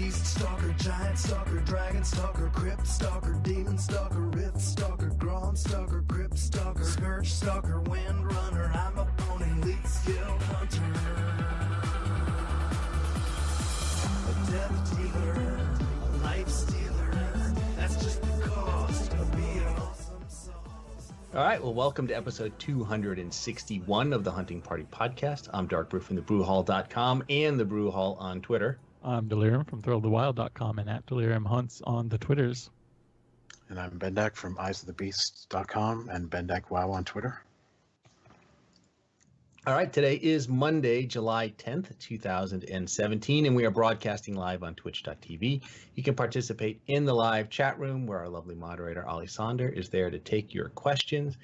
beast stalker, giant stalker, dragon stalker, crypt stalker, demon stalker, rift stalker, grom stalker, crypt stalker, scourge stalker, wind runner. I'm a pony, elite skilled hunter, a death dealer, a life stealer. That's just the cost of being awesome sauce. All right, well, welcome to episode 261 of the Hunting Party Podcast. I'm Darkbrew from thebrewhall.com and the Brew Hall on Twitter. I'm Delirium from thrillthewild.com and at Delirium Hunts on the Twitters. And I'm Bendak from eyesofthebeast.com and Bendak Wow on Twitter. All right, today is Monday, July 10th, 2017, and we are broadcasting live on twitch.tv. You can participate in the live chat room where our lovely moderator, Ali Sonder, is there to take your questions.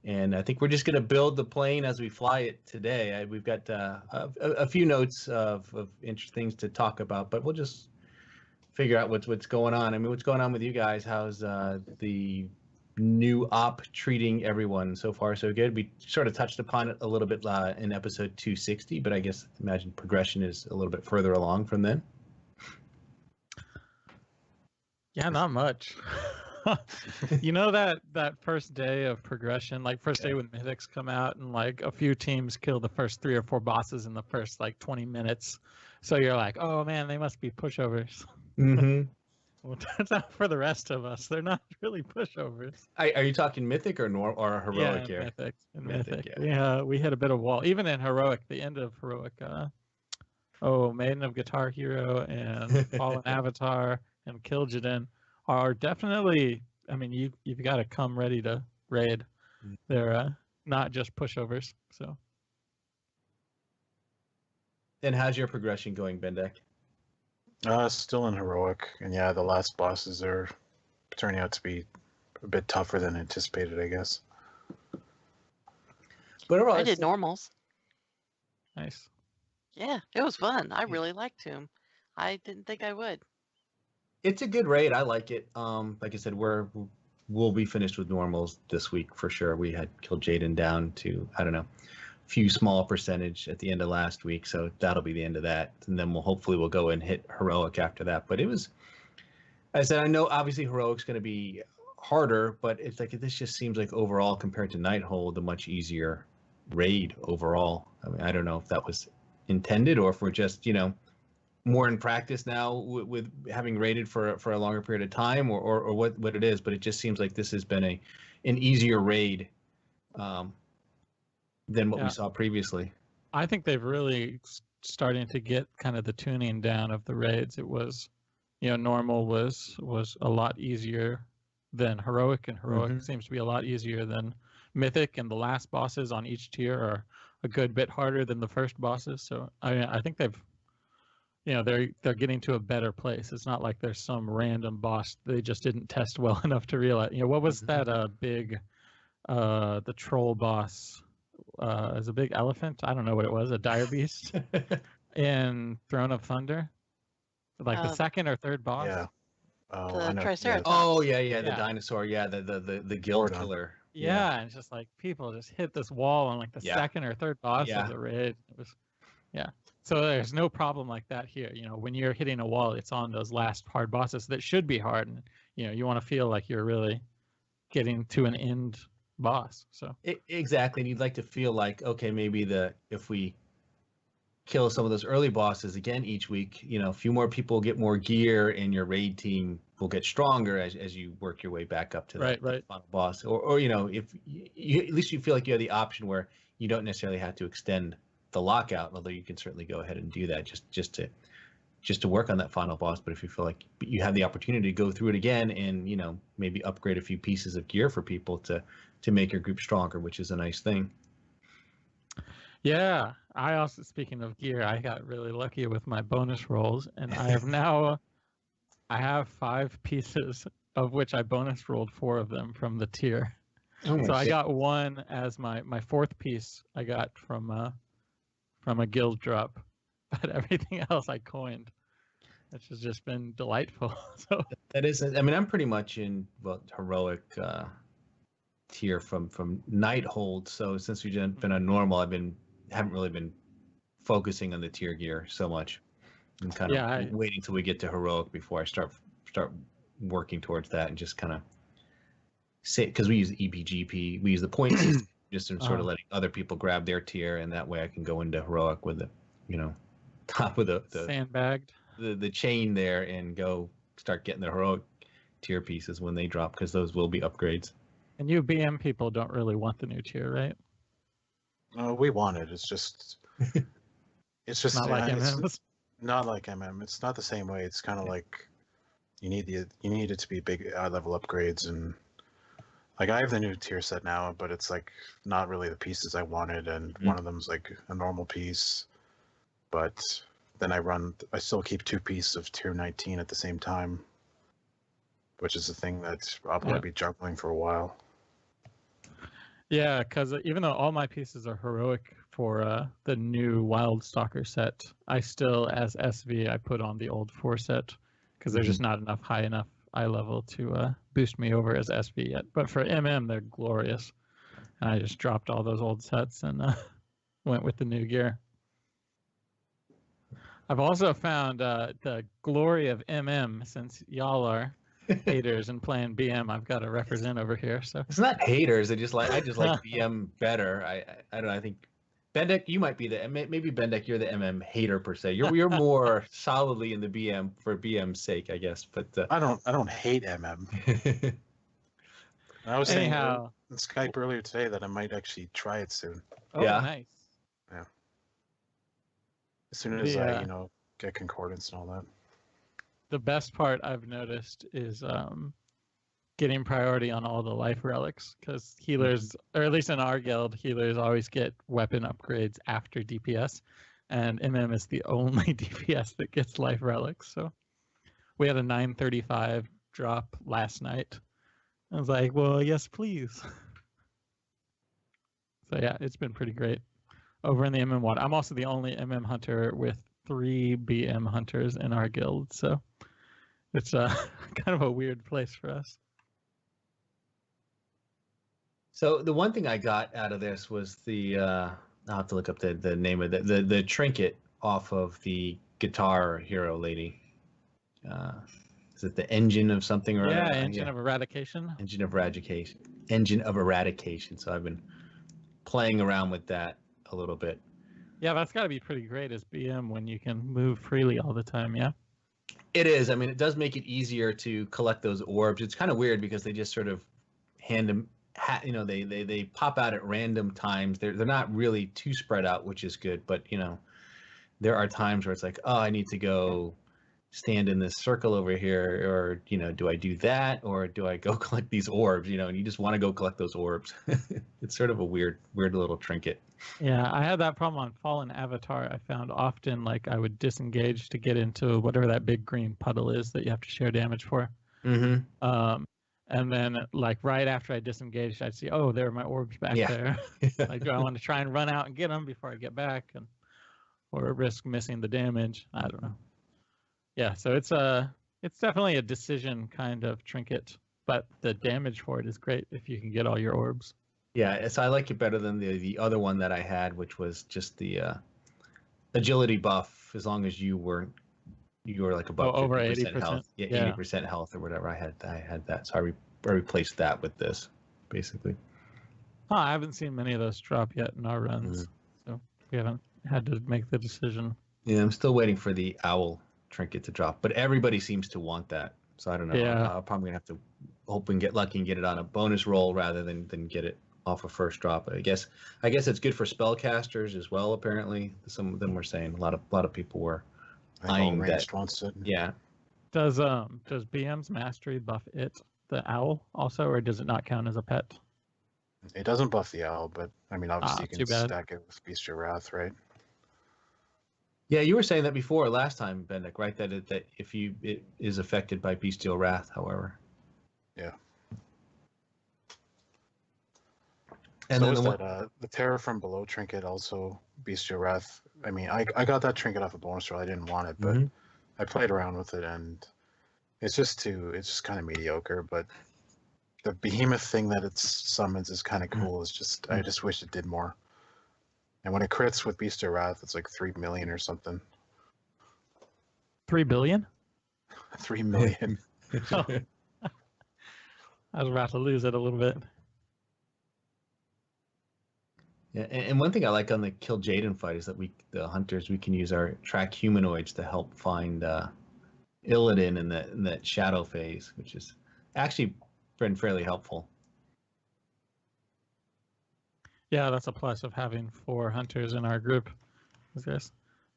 And I think we're just going to build the plane as we fly it today. We've got a few notes of interesting things to talk about, but we'll just figure out what's going on. I mean, what's going on with you guys? How's the new op treating everyone? So far so good. We sort of touched upon it a little bit in episode 260, but I guess imagine progression is a little bit further along from then. Yeah, not much. You know, that first day of progression, like first day when mythics come out and like a few teams kill the first 3 or 4 bosses in the first like 20 minutes. So you're like, oh man, they must be pushovers. Mm-hmm. Well, it turns out for the rest of us, they're not really pushovers. Are you talking mythic or heroic here? Mythic. Mythic, Yeah, we hit a bit of wall. Even in heroic, the end of heroic, Maiden of Guitar Hero and Fallen Avatar and Kil'jaeden are definitely, I mean, you've got to come ready to raid. They're not just pushovers. So. And how's your progression going, Bendak? Still in heroic, and yeah, the last bosses are turning out to be a bit tougher than anticipated, I guess. But I did normals. Nice. Yeah, it was fun. I really liked him. I didn't think I would. It's a good raid. I like it. Like I said, we'll be finished with normals this week for sure. We had Kil'jaeden down to, I don't know, few small percentage at the end of last week, so that'll be the end of that, and then we'll go and hit heroic after that. But it was, I said, I know obviously heroic's going to be harder, but it's like this just seems like overall compared to Nighthold a much easier raid overall. I mean, I don't know if that was intended or if we're just more in practice now with having raided for a longer period of time or what it is, but it just seems like this has been an easier raid than what we saw previously. I think they've really starting to get kind of the tuning down of the raids. It was, normal was a lot easier than heroic, and heroic seems to be a lot easier than mythic, and the last bosses on each tier are a good bit harder than the first bosses. So I think they've, they're getting to a better place. It's not like there's some random boss they just didn't test well enough to realize. What was that big, the troll boss? As a big elephant, I don't know what it was, a dire beast in Throne of Thunder, like the second or third boss. Yeah. The Triceratops. Oh yeah, the dinosaur. Yeah, the guild killer. Yeah, and it's just like people just hit this wall on like the second or third boss of the raid. It was, So there's no problem like that here. When you're hitting a wall, it's on those last hard bosses that should be hard, and you want to feel like you're really getting to an end boss. So exactly, and you'd like to feel like, okay, maybe if we kill some of those early bosses again each week, a few more people get more gear and your raid team will get stronger as you work your way back up to the final boss, or if you, at least you feel like you have the option where you don't necessarily have to extend the lockout, although you can certainly go ahead and do that just to work on that final boss. But if you feel like you have the opportunity to go through it again and maybe upgrade a few pieces of gear for people to make your group stronger, which is a nice thing. Yeah, I also, speaking of gear, I got really lucky with my bonus rolls, and I have now, I have 5 pieces of which I bonus rolled 4 of them from the tier. So I got one as my 4th piece I got from a guild drop, but everything else I coined, which has just been delightful. So that is, I mean, I'm pretty much in heroic tier from Nighthold. So since we've been on normal, haven't really been focusing on the tier gear so much. I'm kind of waiting till we get to heroic before I start working towards that and just kind of say, because we use EPGP, we use the point system, just in sort of letting other people grab their tier, and that way I can go into heroic with the, top of the sandbagged the chain there and go start getting the heroic tier pieces when they drop, because those will be upgrades. And you BM people don't really want the new tier, right? We want it. It's just not like MM. Not like MM. It's not the same way. It's kind of like you need it to be big level upgrades, and like I have the new tier set now, but it's like not really the pieces I wanted, and one of them's like a normal piece, but then I still keep 2 pieces of tier 19 at the same time, which is the thing that I'll probably be juggling for a while. Yeah, because even though all my pieces are heroic for the new Wild Stalker set, I still, as SV, I put on the old 4 set because there's just not enough high enough eye level to boost me over as SV yet. But for MM, they're glorious. And I just dropped all those old sets and went with the new gear. I've also found the glory of MM, since y'all are haters and playing BM. I've got to represent over here. So it's not haters. I just like BM better. I don't know. I think Bendak, you might be maybe Bendak, you're the MM hater per se. You're more solidly in the BM for BM's sake, I guess. But I don't hate MM. I was saying on Skype earlier today that I might actually try it soon. Oh, yeah, nice. Yeah. As soon as I get concordance and all that. The best part I've noticed is getting priority on all the life relics, because healers, or at least in our guild, healers always get weapon upgrades after DPS, and MM is the only DPS that gets life relics. So we had a 935 drop last night. I was like, well, yes, please. So yeah, it's been pretty great over in the MM one. I'm also the only MM hunter with 3 BM hunters in our guild, so it's kind of a weird place for us. So the one thing I got out of this was the I'll have to look up the name of the trinket off of the guitar hero lady. Is it the engine of something or other? Engine of eradication. Engine of eradication. Engine of eradication. So I've been playing around with that a little bit. Yeah, that's got to be pretty great as BM when you can move freely all the time. Yeah. It is. I mean, it does make it easier to collect those orbs. It's kind of weird because they just sort of hand them. They pop out at random times. They're not really too spread out, which is good. But there are times where it's like, oh, I need to go stand in this circle over here, or do I do that, or do I go collect these orbs? And you just want to go collect those orbs. It's sort of a weird little trinket. Yeah, I had that problem on Fallen Avatar. I found often like I would disengage to get into whatever that big green puddle is that you have to share damage for. Mm-hmm. And then like right after I disengaged, I'd see, oh, there are my orbs back there. Like, do I want to try and run out and get them before I get back, or risk missing the damage? I don't know. Yeah, so it's definitely a decision kind of trinket, but the damage for it is great if you can get all your orbs. Yeah, so I like it better than the other one that I had, which was just the agility buff. As long as you were like above over 80% 80%. health, 80% health or whatever. I had that, so I replaced that with this, basically. I haven't seen many of those drop yet in our runs, so we haven't had to make the decision. Yeah, I'm still waiting for the owl trinket to drop, but everybody seems to want that, so I don't know. Yeah. I'm probably gonna have to hope and get lucky and get it on a bonus roll rather than get it off a first drop. I guess it's good for spellcasters as well. Apparently, some of them were saying a lot of people were eyeing that. Wants it. Yeah. Does BM's mastery buff the owl also, or does it not count as a pet? It doesn't buff the owl, but I mean, obviously you too can bad. stack it with Beast of Wrath, right? Yeah, you were saying that before last time, Bendak, right? That it is affected by Bestial Wrath, however. Yeah. And so then the Terror from Below trinket also Bestial Wrath. I mean, I got that trinket off a bonus roll. I didn't want it, but I played around with it, and it's just kind of mediocre. But the behemoth thing that it summons is kind of cool. It's just I just wish it did more. And when it crits with Beast of Wrath, it's like 3 million or something. 3 billion? 3 million. Oh. I was about to lose it a little bit. Yeah, and one thing I like on the Kill Jaden fight is that the hunters, we can use our track humanoids to help find Illidan in that shadow phase, which is actually been fairly helpful. Yeah, that's a plus of having 4 hunters in our group. There's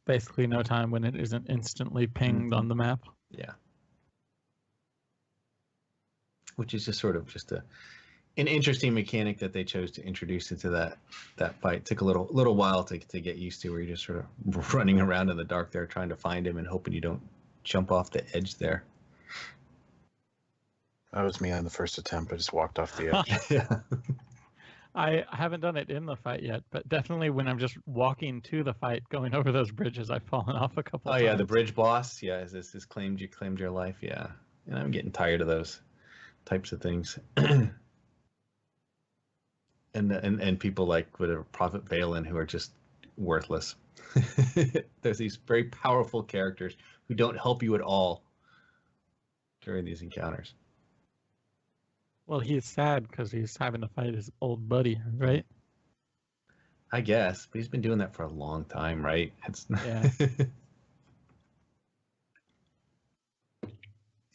basically no time when it isn't instantly pinged on the map. Yeah. Which is just sort of just an interesting mechanic that they chose to introduce into that fight. It took a little while to get used to, where you're just sort of running around in the dark there trying to find him and hoping you don't jump off the edge there. That was me on the first attempt. I just walked off the edge. Yeah. I haven't done it in the fight yet, but definitely when I'm just walking to the fight, going over those bridges, I've fallen off a couple times. Oh yeah, the bridge boss. Yeah, is this claimed your life? Yeah, and I'm getting tired of those types of things. and people like whatever Prophet Valen who are just worthless. There's these very powerful characters who don't help you at all during these encounters. Well, he's sad because he's having to fight his old buddy, right? I guess, but he's been doing that for a long time, right? Yeah.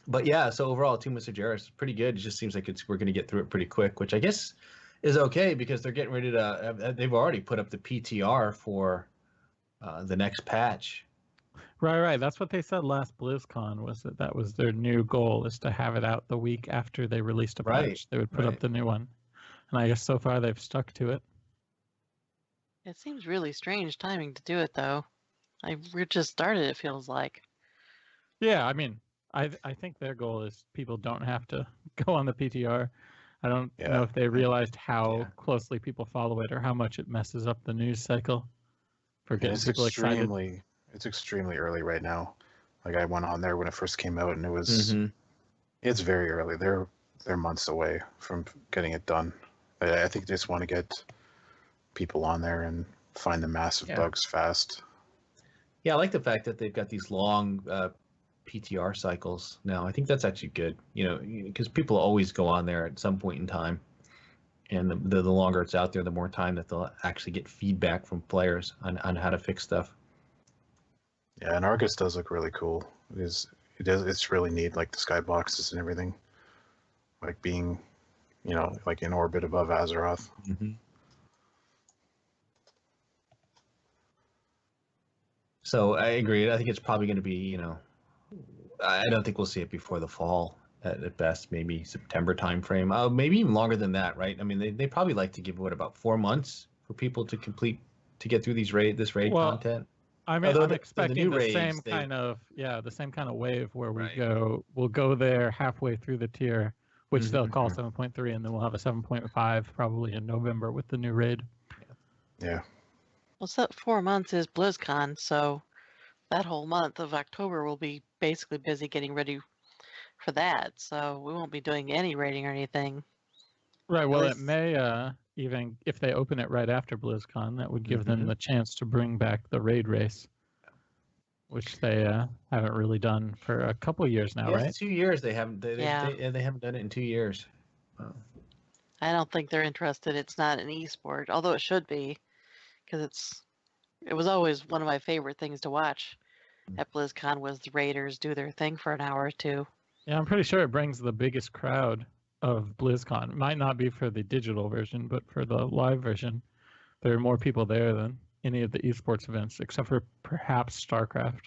But yeah, so overall, Tomb of Sageras is pretty good. It just seems like we're going to get through it pretty quick, which I guess is okay because they're getting ready to. They've already put up the PTR for the next patch. Right. That's what they said last BlizzCon, was that was their new goal, is to have it out the week after they released a patch. Right, They would put up the new one. And I guess so far they've stuck to it. It seems really strange timing to do it, though. We just started, it feels like. Yeah, I mean, I think their goal is people don't have to go on the PTR. I don't know if they realized how closely people follow it or how much it messes up the news cycle for getting people excited. It's extremely early right now. Like I went on there when it first came out, and it was it's very early. They're months away from getting it done. I think they just want to get people on there and find the massive bugs fast. Yeah, I like the fact that they've got these long PTR cycles now. I think that's actually good, because people always go on there at some point in time, and the longer it's out there, the more time that they'll actually get feedback from players on how to fix stuff. Yeah, and Argus does look really cool. It's really neat, like the skyboxes and everything, like being, like in orbit above Azeroth. Mm-hmm. So I agree. I think it's probably going to be, I don't think we'll see it before the fall at best, maybe September timeframe. Maybe even longer than that, right? I mean, they probably like to give about 4 months for people to get through this raid content. I'm expecting the same kind of wave where we'll go there halfway through the tier, which they'll call 7.3, and then we'll have a 7.5 probably in November with the new raid. Yeah. Well, so 4 months is BlizzCon, so that whole month of October will be basically busy getting ready for that. So we won't be doing any raiding or anything. Right. Well, it may even if they open it right after BlizzCon, that would give them the chance to bring back the raid race, which they haven't really done for a couple of years now, right? 2 years they haven't. They haven't done it in 2 years. Wow. I don't think they're interested. It's not an esport, although it should be, because it was always one of my favorite things to watch at BlizzCon was the raiders do their thing for an hour or two. Yeah, I'm pretty sure it brings the biggest crowd of BlizzCon. It might not be for the digital version, but for the live version, there are more people there than any of the esports events, except for perhaps StarCraft.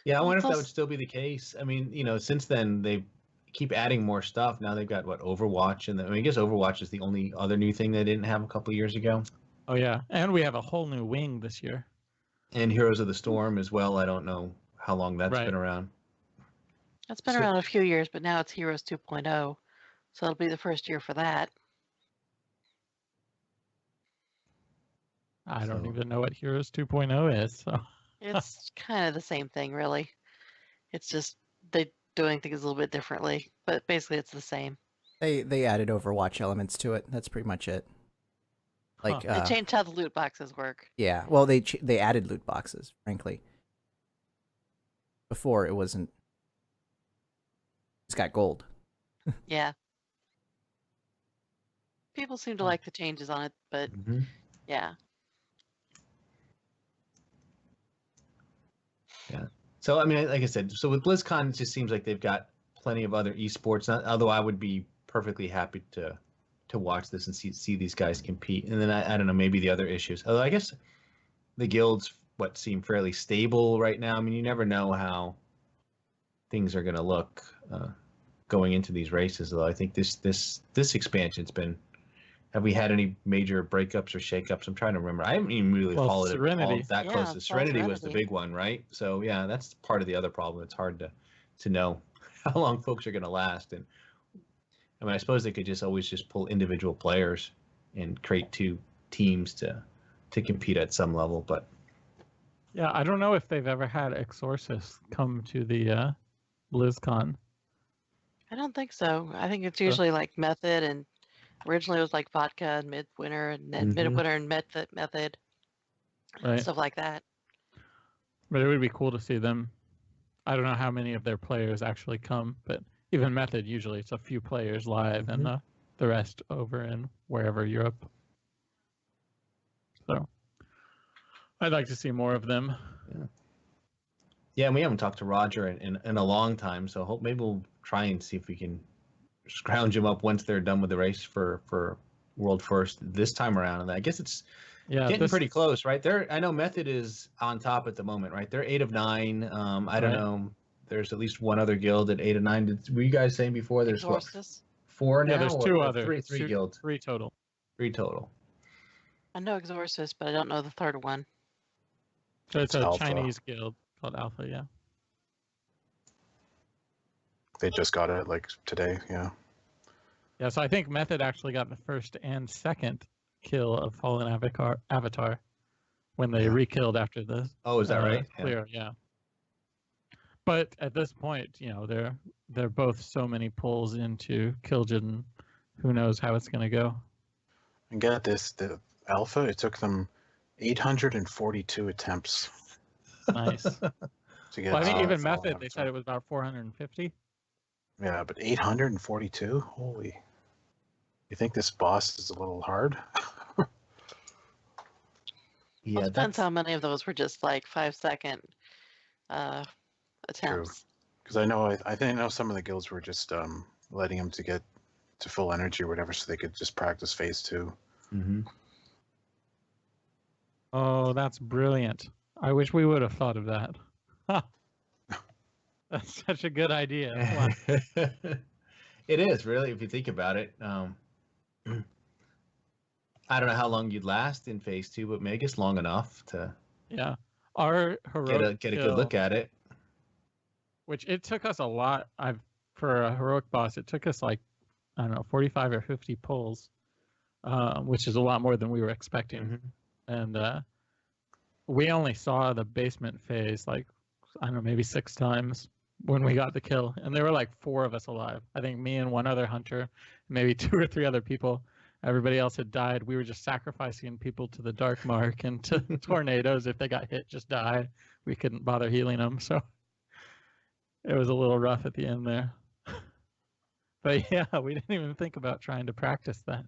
Yeah, I wonder if that would still be the case. I mean, since then they keep adding more stuff. Now they've got Overwatch, and I guess Overwatch is the only other new thing they didn't have a couple of years ago. Oh yeah, and we have a whole new wing this year. And Heroes of the Storm as well. I don't know how long that's been around. It's been around a few years, but now it's Heroes 2.0, so it'll be the first year for that. I don't even know what Heroes 2.0 is. So it's kind of the same thing, really. It's just they're doing things a little bit differently, but basically it's the same. They added Overwatch elements to it. That's pretty much it. Like they changed how the loot boxes work. Yeah, well, they added loot boxes, frankly. before it wasn't. It's got gold. Yeah. People seem to like the changes on it, but Mhm. yeah. So I mean, like I said, so with BlizzCon, it just seems like they've got plenty of other esports. Although I would be perfectly happy to watch this and see these guys compete. And then I don't know, maybe the other issues. Although I guess the guilds seem fairly stable right now. I mean, you never know how things are going to look going into these races. Though I think this expansion's been. Have we had any major breakups or shakeups? I'm trying to remember. I haven't even really followed it all Serenity. that Yeah, close. it's all Serenity was the Serenity. big one, right? So yeah, that's part of the other problem. It's hard to know how long folks are going to last. And I mean, I suppose they could just always just pull individual players and create two teams to compete at some level. But Yeah, I don't know if they've ever had Exorcist come to the BlizzCon. I don't think so. I think it's usually like Method, and originally it was like Vodka and Midwinter, and then Mhm. Midwinter and Method, Right. stuff like that. But it would be cool to see them. I don't know how many of their players actually come, but even Method, usually it's a few players live and the rest over in wherever Europe. So I'd like to see more of them. yeah, and we haven't talked to Roger in a long time. So maybe we'll try and see if we can scrounge them up once they're done with the race for World First this time around. And I guess it's getting pretty close, right? I know Method is on top at the moment, right? They're 8 of 9. I don't know. There's at least one other guild at 8 of 9. Were you guys saying before? There's Exorcist. 4 now? Yeah, there's two other. Three guilds. 3 total. 3 total. I know Exorcist, but I don't know the third one. So it's a Alpha. Chinese guild called Alpha, yeah. They just got it like today, yeah. Yeah, so I think Method actually got the first and second kill of Fallen Avatar when they re-killed after the Oh, is that right? clear, yeah. But at this point, they're both so many pulls into Kil'jaeden. Who knows how it's going to go? And get this, the alpha, it took them 842 attempts Nice. to get. Well, I think to even Fallen Method, they Avatar. said it was about 450. Yeah, but 842? Holy. You think this boss is a little hard? Yeah, Well, it depends how many of those were just like 5-second attempts. Because I know I know some of the guilds were just letting them to get to full energy or whatever, so they could just practice phase 2. Mm-hmm. Oh, that's brilliant. I wish we would have thought of that. That's such a good idea. Wow. It is, really, if you think about it. I don't know how long you'd last in phase 2, but maybe it's long enough to Our heroic get a good look at it. Which it took us a lot. For a heroic boss, it took us like, I don't know, 45 or 50 pulls, which is a lot more than we were expecting. Mm-hmm. And we only saw the basement phase like, I don't know, maybe 6 times when we got the kill. And there were like 4 of us alive. I think me and one other hunter, maybe 2 or 3 other people. Everybody else had died. We were just sacrificing people to the dark mark and to tornadoes. If they got hit, just die. We couldn't bother healing them. So it was a little rough at the end there. But yeah, we didn't even think about trying to practice that.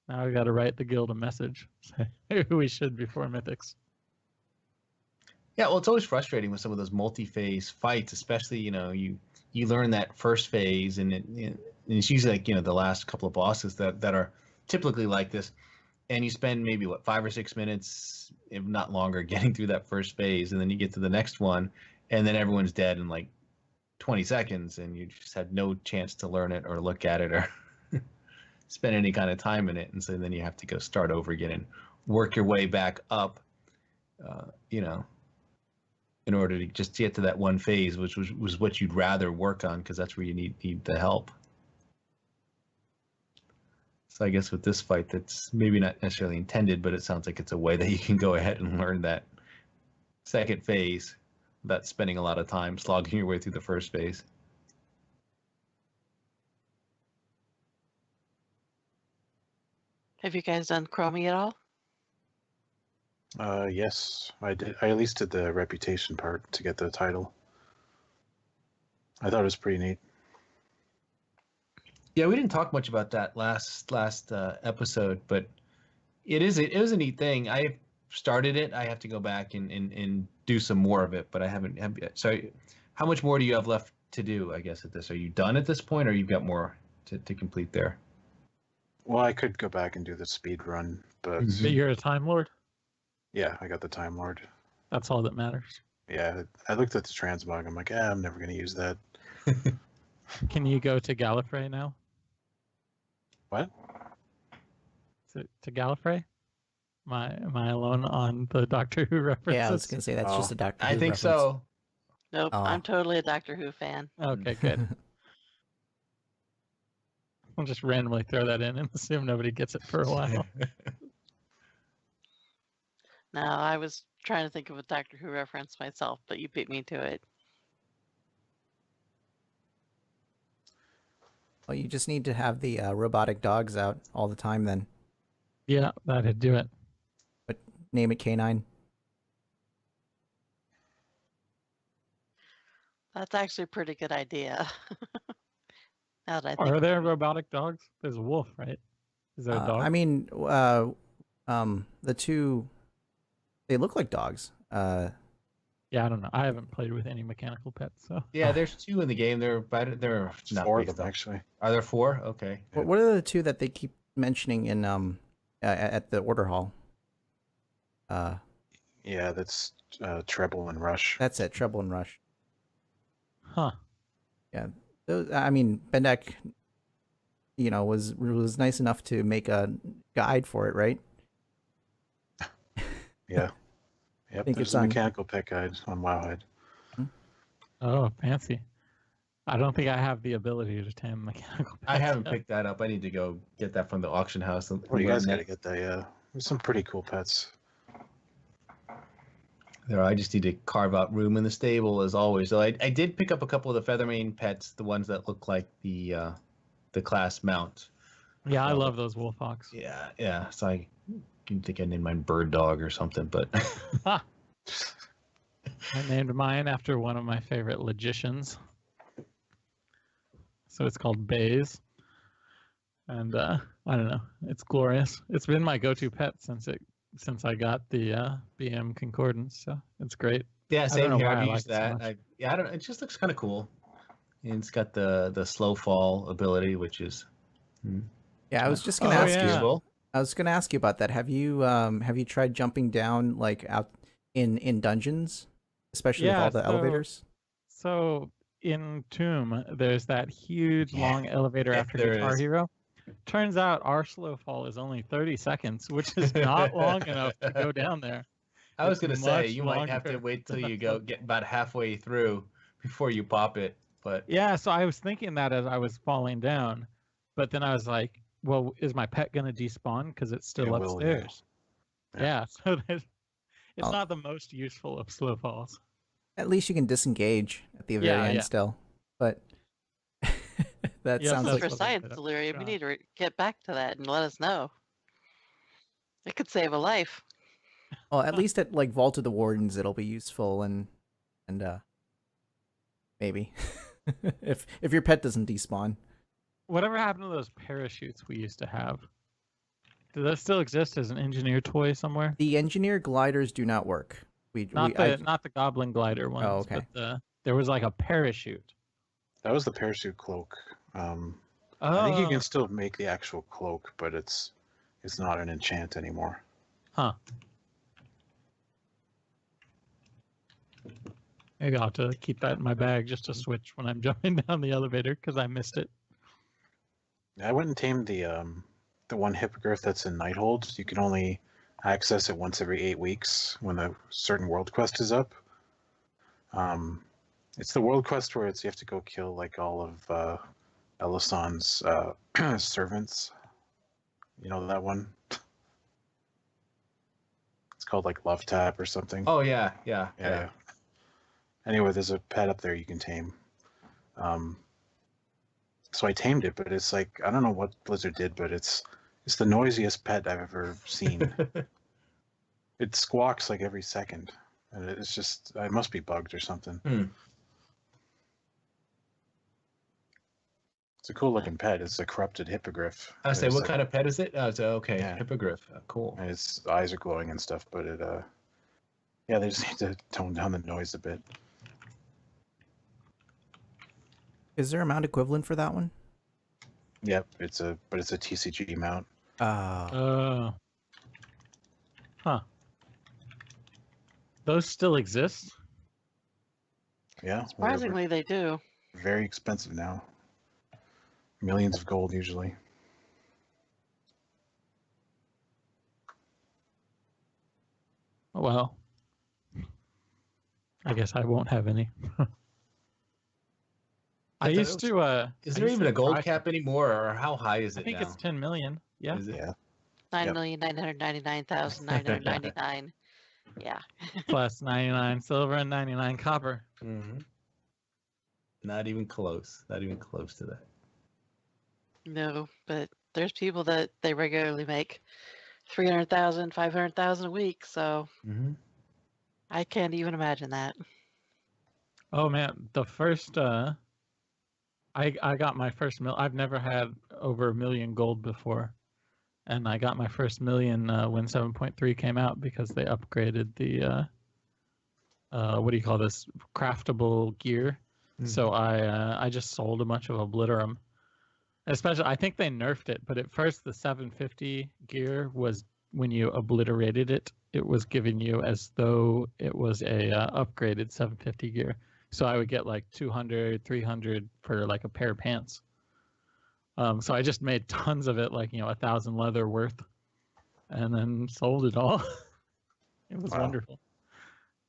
Now we got to write the guild a message. Maybe we should before Mythics. Yeah, well, it's always frustrating with some of those multi-phase fights, especially, you learn that first phase, and it's usually like, the last couple of bosses that are typically like this, and you spend maybe, 5 or 6 minutes, if not longer, getting through that first phase, and then you get to the next one, and then everyone's dead in like 20 seconds, and you just had no chance to learn it or look at it or spend any kind of time in it, and so then you have to go start over again and work your way back up, in order to just get to that one phase, which was what you'd rather work on, because that's where you need the help. So I guess with this fight, that's maybe not necessarily intended, but it sounds like it's a way that you can go ahead and learn that second phase without spending a lot of time slogging your way through the first phase. Have you guys done Chromie at all? Yes, I did. I at least did the reputation part to get the title. I thought it was pretty neat. Yeah, we didn't talk much about that last episode, but it was a neat thing. I started it. I have to go back and do some more of it, but I haven't yet. So, how much more do you have left to do? I guess at this, are you done at this point, or you've got more to complete there? Well, I could go back and do the speed run, but Mhm. But you're a Time Lord. yeah, I got the Time Lord. That's all that matters. Yeah, I looked at the transmog. I'm like, I'm never going to use that. Can you go to Gallifrey now? What? To Gallifrey? Am I alone on the Doctor Who references? Yeah, I was gonna say that's just a Doctor Who I think reference. so. Nope, Oh. I'm totally a Doctor Who fan. Okay, good. I'll just randomly throw that in and assume nobody gets it for a while. No, I was trying to think of a Doctor Who reference myself, but you beat me to it. Well, you just need to have the robotic dogs out all the time then. Yeah, that'd do it. But name it K9. That's actually a pretty good idea. Now that I think Are there about it. robotic dogs? There's a wolf, right? Is there a dog? I mean, the two, they look like dogs. Yeah, I don't know. I haven't played with any mechanical pets, so Yeah, there's 2 in the game. They're not 4 of based them, on- actually. Are there 4? Okay. What are the two that they keep mentioning in at the order hall? Yeah, that's Treble and Rush. That's it, Treble and Rush. huh? Yeah, those, I mean, Bendak, was nice enough to make a guide for it, right? Yeah. Yep, think there's it's a on- mechanical pet guide on Wowhead. Oh, fancy. I don't think I have the ability to tame mechanical pets. I haven't yet. picked that up. I need to go get that from the auction house. Well, you guys learn got to get that, yeah. There's some pretty cool pets. There, I just need to carve out room in the stable as always. So I did pick up a couple of the Feathermane pets, the ones that look like the class mount. Yeah, I love those wolfhawks. Yeah. So I think I named mine Bird Dog or something, but I named mine after one of my favorite logicians. So it's called Baze. And I don't know. It's glorious. It's been my go-to pet since I got the BM Concordance. So it's great. yeah, don't same know here. why I've I used like it so that. much. I don't know. It just looks kind of cool. And it's got the slow fall ability, which is Yeah, I was just gonna Oh, ask yeah. you. useful. I was gonna ask you about that. Have you tried jumping down like out in dungeons, especially with Yeah, all the elevators? So in Tomb, there's that huge long elevator after there Guitar is. Hero. Turns out our slow fall is only 30 seconds, which is not long enough to go down there. I was It's gonna say much you might have to longer wait till than you I go thought. get about halfway through before you pop it. But Yeah, so I was thinking that as I was falling down, but then I was like, well, is my pet going to despawn because it's still It will, yeah. upstairs? Yeah, so it's Oh. not the most useful of slow falls. At least you can disengage at the very Yeah, end yeah. still. But that Yeah, sounds so like For it's- science, Bit of Delirium, you shot. need to get back to that and let us know. It could save a life. well, at least at like Vault of the Wardens, it'll be useful and maybe if your pet doesn't despawn. Whatever happened to those parachutes we used to have? Do those still exist as an engineer toy somewhere? The engineer gliders do not work. Not the Goblin Glider ones. okay. But there was like a parachute. That was the parachute cloak. I think you can still make the actual cloak, but it's not an enchant anymore. Huh. Maybe I'll have to keep that in my bag just to switch when I'm jumping down the elevator because I missed it. I went and tamed the one hippogriff that's in Nighthold. You can only access it once every 8 weeks when a certain world quest is up. It's the world quest where you have to go kill like all of Elisan's servants. You know that one? It's called like Love Tap or something. oh yeah. Anyway, there's a pet up there you can tame. So I tamed it, but it's like, I don't know what Blizzard did, but it's the noisiest pet I've ever seen. It squawks like every second, and it's just, it must be bugged or something. It's a cool looking pet. It's a corrupted hippogriff. I say, It's what like- kind of pet is it? Oh, so okay, Yeah. hippogriff. Cool. and its eyes are glowing and stuff, but it yeah, they just need to tone down the noise a bit. Is there a mount equivalent for that one? Yep, it's a TCG mount. Huh. Those still exist? Yeah, they're Surprisingly, they do. very expensive now. Millions of gold usually. Well, I guess I won't have any. I thought used it to. Is I there used even to a gold try- cap anymore, or how high is I it think now? it's 10 million. Yeah. Is it? Yeah. 9,999,999. Yeah. Plus 99 silver and 99 copper. Mm-hmm. Not even close. Not even close to that. No, but there's people that they regularly make 300,000, 500,000 a week. So Mm-hmm. I can't even imagine that. Oh man, the first I got my first I've never had over 1 million gold before. And I got my first million when 7.3 came out because they upgraded the what do you call this, craftable gear. So I just sold a bunch of Obliterum. Especially, I think they nerfed it, but at first the 750 gear was, when you obliterated it, it was giving you as though it was a upgraded 750 gear. So I would get like 200, 300 for like a pair of pants. So I just made tons of it, like 1,000 leather worth, and then sold it all. It was Wow. wonderful.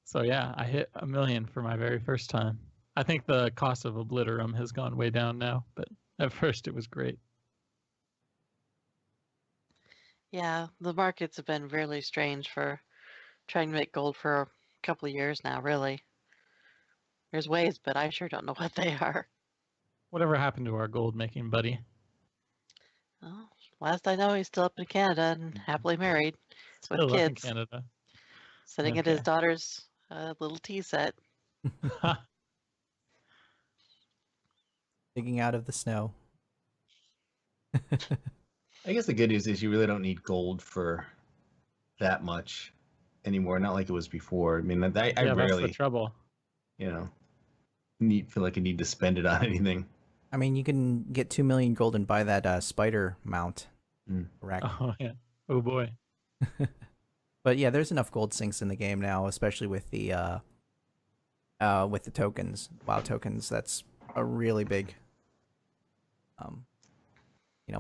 So yeah, I hit 1 million for my very first time. I think the cost of Obliterum has gone way down now, but at first it was great. Yeah, the markets have been really strange for trying to make gold for a couple of years now, really. There's ways, but I sure don't know what they are. Whatever happened to our gold making buddy? Well, last I know, he's still up in Canada and happily married with Still up in kids, Canada. sitting at his Okay. daughter's little tea set. Digging out of the snow. I guess the good news is you really don't need gold for that much anymore. Not like it was before. I mean, I Yeah, that's the rarely, trouble. feel like I need to spend it on anything. I mean, you can get 2 million gold and buy that spider mount. Rack. Oh yeah. Oh boy. But yeah, there's enough gold sinks in the game now, especially with the tokens, WoW tokens. That's a really big,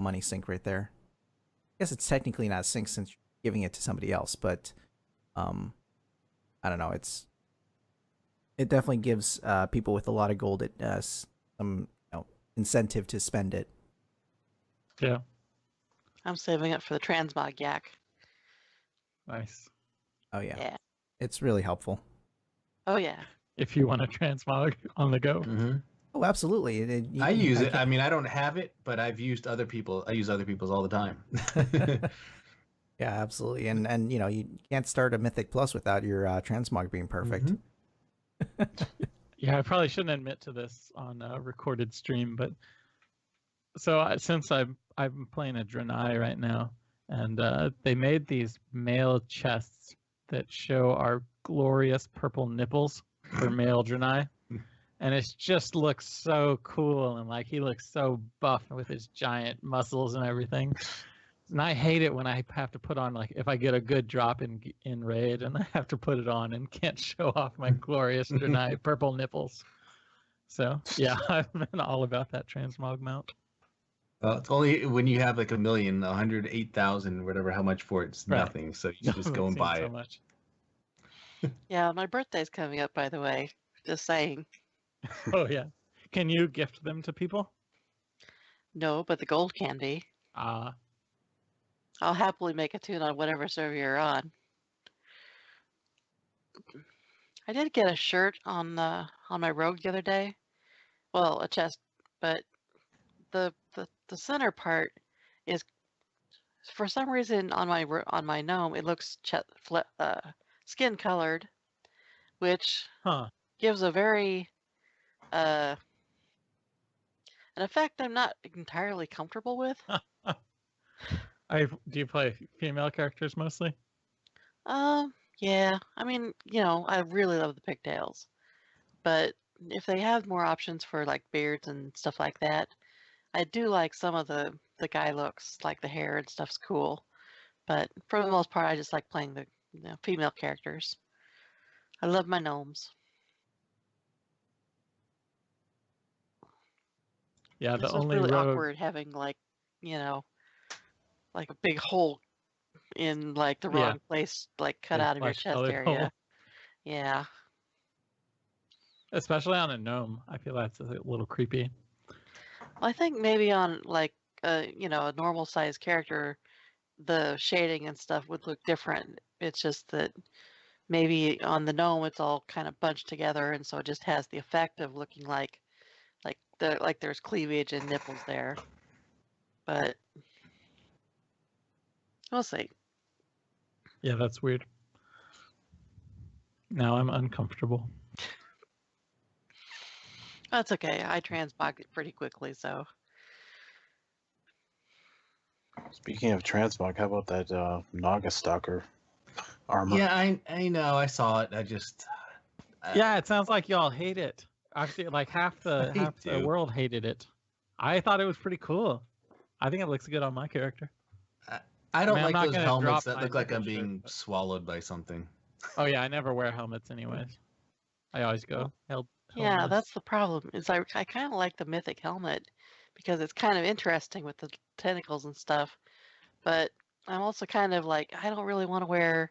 money sink right there. I guess it's technically not a sink since you're giving it to somebody else, but I don't know. It definitely gives people with a lot of gold some incentive to spend it. Yeah. I'm saving up for the transmog yak. Nice. Oh yeah, Yeah. it's really helpful. Oh, yeah. If you want to transmog on the go. Mm-hmm. Oh, absolutely. I use it. I mean, I don't have it, but I've used other people. I use other people's all the time. Yeah, absolutely. And you can't start a Mythic Plus without your transmog being perfect. Yeah, I probably shouldn't admit to this on a recorded stream, but so since I'm playing a Draenei right now, and they made these male chests that show our glorious purple nipples for male Draenei, and it just looks so cool, and like he looks so buff with his giant muscles and everything. And I hate it when I have to put on, like, if I get a good drop in raid and I have to put it on and can't show off my glorious Draenei purple nipples. So yeah, I've been all about that transmog mount. Well, it's only when you have like 108,000, whatever, how much for it, it's Right. nothing. So you just go and Seems buy so it. much. Yeah, my birthday's coming up, by the way. Just saying. Oh yeah. Can you gift them to people? No, but the gold can be. Ah, I'll happily make a tune on whatever server you're on. I did get a shirt on my rogue the other day. Well, a chest, but the center part is, for some reason, on my gnome it looks skin colored, which huh. gives a very an An effect I'm not entirely comfortable with. Do you play female characters mostly? Yeah. I mean, I really love the pigtails, but if they have more options for like beards and stuff like that, I do like some of the guy looks, like the hair and stuff's cool. But for the most part, I just like playing the female characters. I love my gnomes. Yeah, the It's just only really rogue. awkward having like a big hole in like the wrong place, like cut Big out of your chest flesh-colored area. hole. Yeah. Especially on a gnome, I feel that's a little creepy. Well, I think maybe on like a normal sized character, the shading and stuff would look different. It's just that maybe on the gnome it's all kind of bunched together, and so it just has the effect of looking like there's cleavage and nipples there. But we'll see. Yeah, that's weird. Now I'm uncomfortable. That's okay. I transmog it pretty quickly, so. Speaking of transmog, how about that Naga Stalker armor? Yeah, I know. I saw it. I just. Yeah, it sounds like y'all hate it. Actually, like half the world hated it. I thought it was pretty cool. I think it looks good on my character. I don't like I'm not those gonna helmets drop that my look like I'm Nickel shirt, being but- swallowed by something. Oh yeah, I never wear helmets anyways. I always go held. Yeah, helmets. that's the problem. Is I kind of like the mythic helmet because it's kind of interesting with the tentacles and stuff. But I'm also kind of like I don't really want to wear,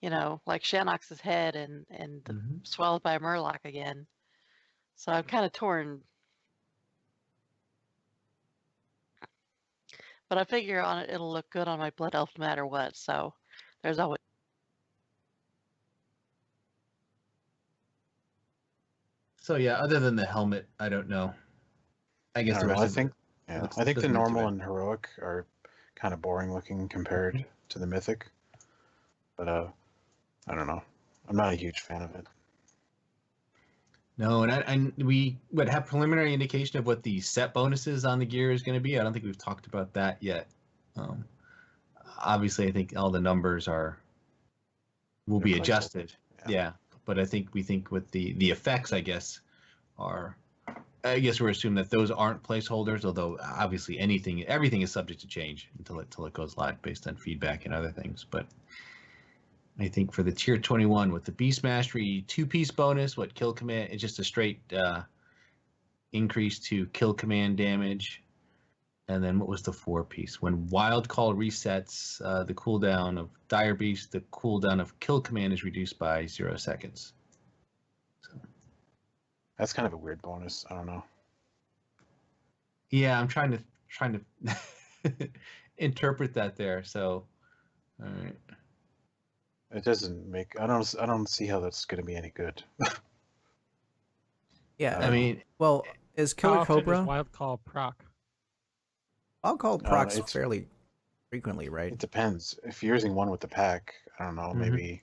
like Shanox's head and swallowed by a Murloc again. So I'm kind of torn. But I figure on it, it'll look good on my blood elf no matter what. So there's always. So yeah, other than the helmet, I don't know. I guess I the don't know, rest of it. yeah, looks- I think the doesn't look too normal bad. and heroic are kind of boring looking compared to the mythic. But I don't know. I'm not a huge fan of it. No, and we would have preliminary indication of what the set bonuses on the gear is going to be. I don't think we've talked about that yet. Obviously, I think all the numbers will be They're placeholder. adjusted. Yeah, but we think with the effects, I guess, are. I guess we're assuming that those aren't placeholders, although obviously everything is subject to change until it goes live based on feedback and other things. But I think for the tier 21 with the Beast Mastery 2-piece bonus, what kill command, it's just a straight increase to kill command damage. And then what was the 4-piece? When Wild Call resets, the cooldown of Dire Beast, the cooldown of kill command is reduced by 0 seconds. So. That's kind of a weird bonus. I don't know. Yeah, I'm trying to interpret that there. So, all right. It doesn't make. I don't see how that's going to be any good. Yeah, I mean, well, is How Killer often Cobra? does Wild Call proc? I'll call procs it's- fairly frequently, right? It depends. If you're using one with the pack, I don't know, Mhm. maybe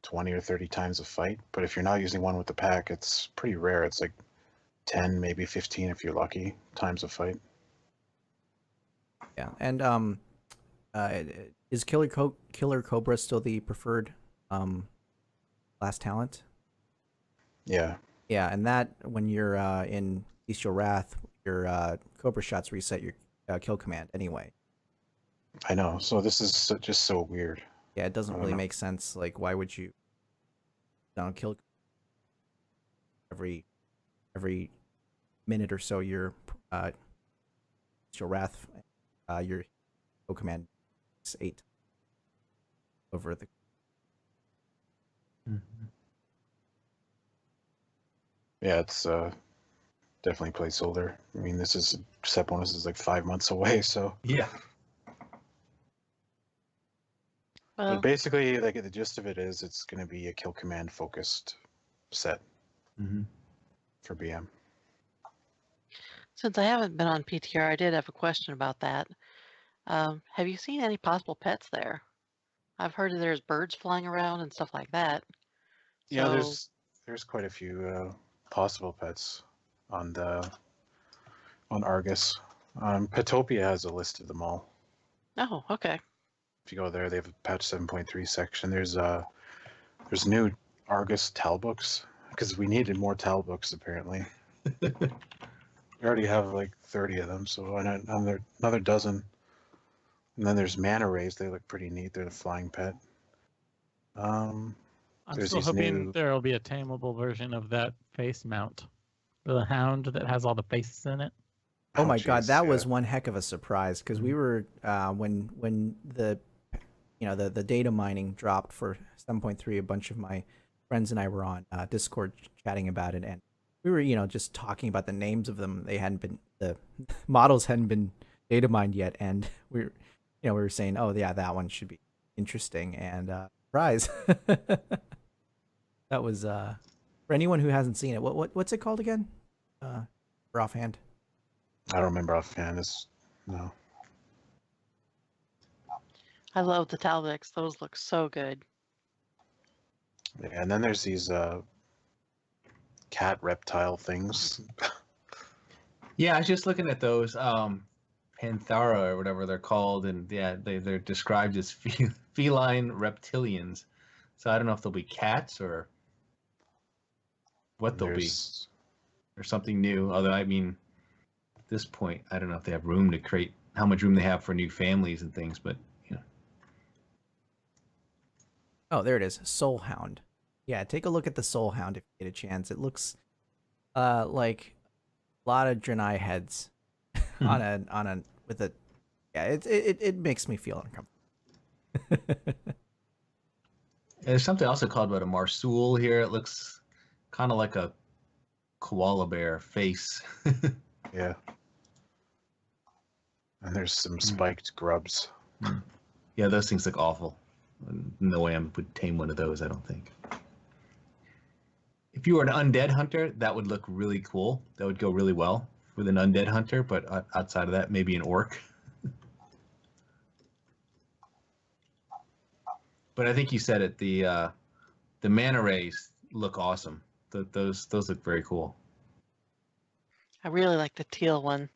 20 or 30 times a fight. But if you're not using one with the pack, it's pretty rare. It's like 10, maybe 15 if you're lucky times a fight. Yeah, and is Killer Cobra still the preferred last talent? Yeah. Yeah, and that when you're in Bestial Wrath, your Cobra shots reset your kill command anyway. I know. So this is just so weird. Yeah, it doesn't I don't really know. make sense. Like, why would you kill every minute or so your Bestial Wrath, your kill command is 8 over the. Yeah, it's definitely placeholder. I mean, this is set bonus is like 5 months away, so. yeah. Well, But basically, like the gist of it is, it's going to be a kill command focused set Mm-hmm. for BM. since I haven't been on PTR, I did have a question about that. Have you seen any possible pets there? I've heard that there's birds flying around and stuff like that. Yeah, So- there's quite a few possible pets on the on Argus. Petopia has a list of them all. Oh, okay. If you go there, they have a patch 7.3 section. There's new Argus Tal books because we needed more Tal books apparently. We already have like 30 of them, so another dozen. And then there's mana rays. They look pretty neat. They're the flying pet. I'm There's still these hoping new- there will be a tameable version of that face mount, the hound that has all the faces in it. Oh my god, jeez, that yeah. was one heck of a surprise because we were when the the data mining dropped for 7.3, a bunch of my friends and I were on Discord chatting about it, and we were just talking about the names of them. The models hadn't been data mined yet, and we were saying, oh yeah, that one should be interesting, and surprise. That was for anyone who hasn't seen it. What's it called again? For offhand. I don't remember offhand. No. I love the Talvics. Those look so good. Yeah, and then there's these cat reptile things. Yeah, I was just looking at those Panthera or whatever they're called, and yeah, they're described as feline reptilians. So I don't know if they'll be cats or what they'll be, or something new. Although I mean, at this point, I don't know if they have room to create, how much room they have for new families and things, but Oh, there it is. Soul Hound. Yeah, take a look at the Soul Hound if you get a chance. It looks like a lot of Draenei heads on a with a yeah, it makes me feel uncomfortable. there's something also called about a Marsul here. It looks kind of like a koala bear face. Yeah. And there's some spiked grubs. Yeah, those things look awful. No way I would tame one of those, I don't think. If you were an undead hunter, that would look really cool. That would go really well with an undead hunter, but outside of that, maybe an orc. But I think you said it, the mana rays look awesome. Those look very cool. I really like the teal one.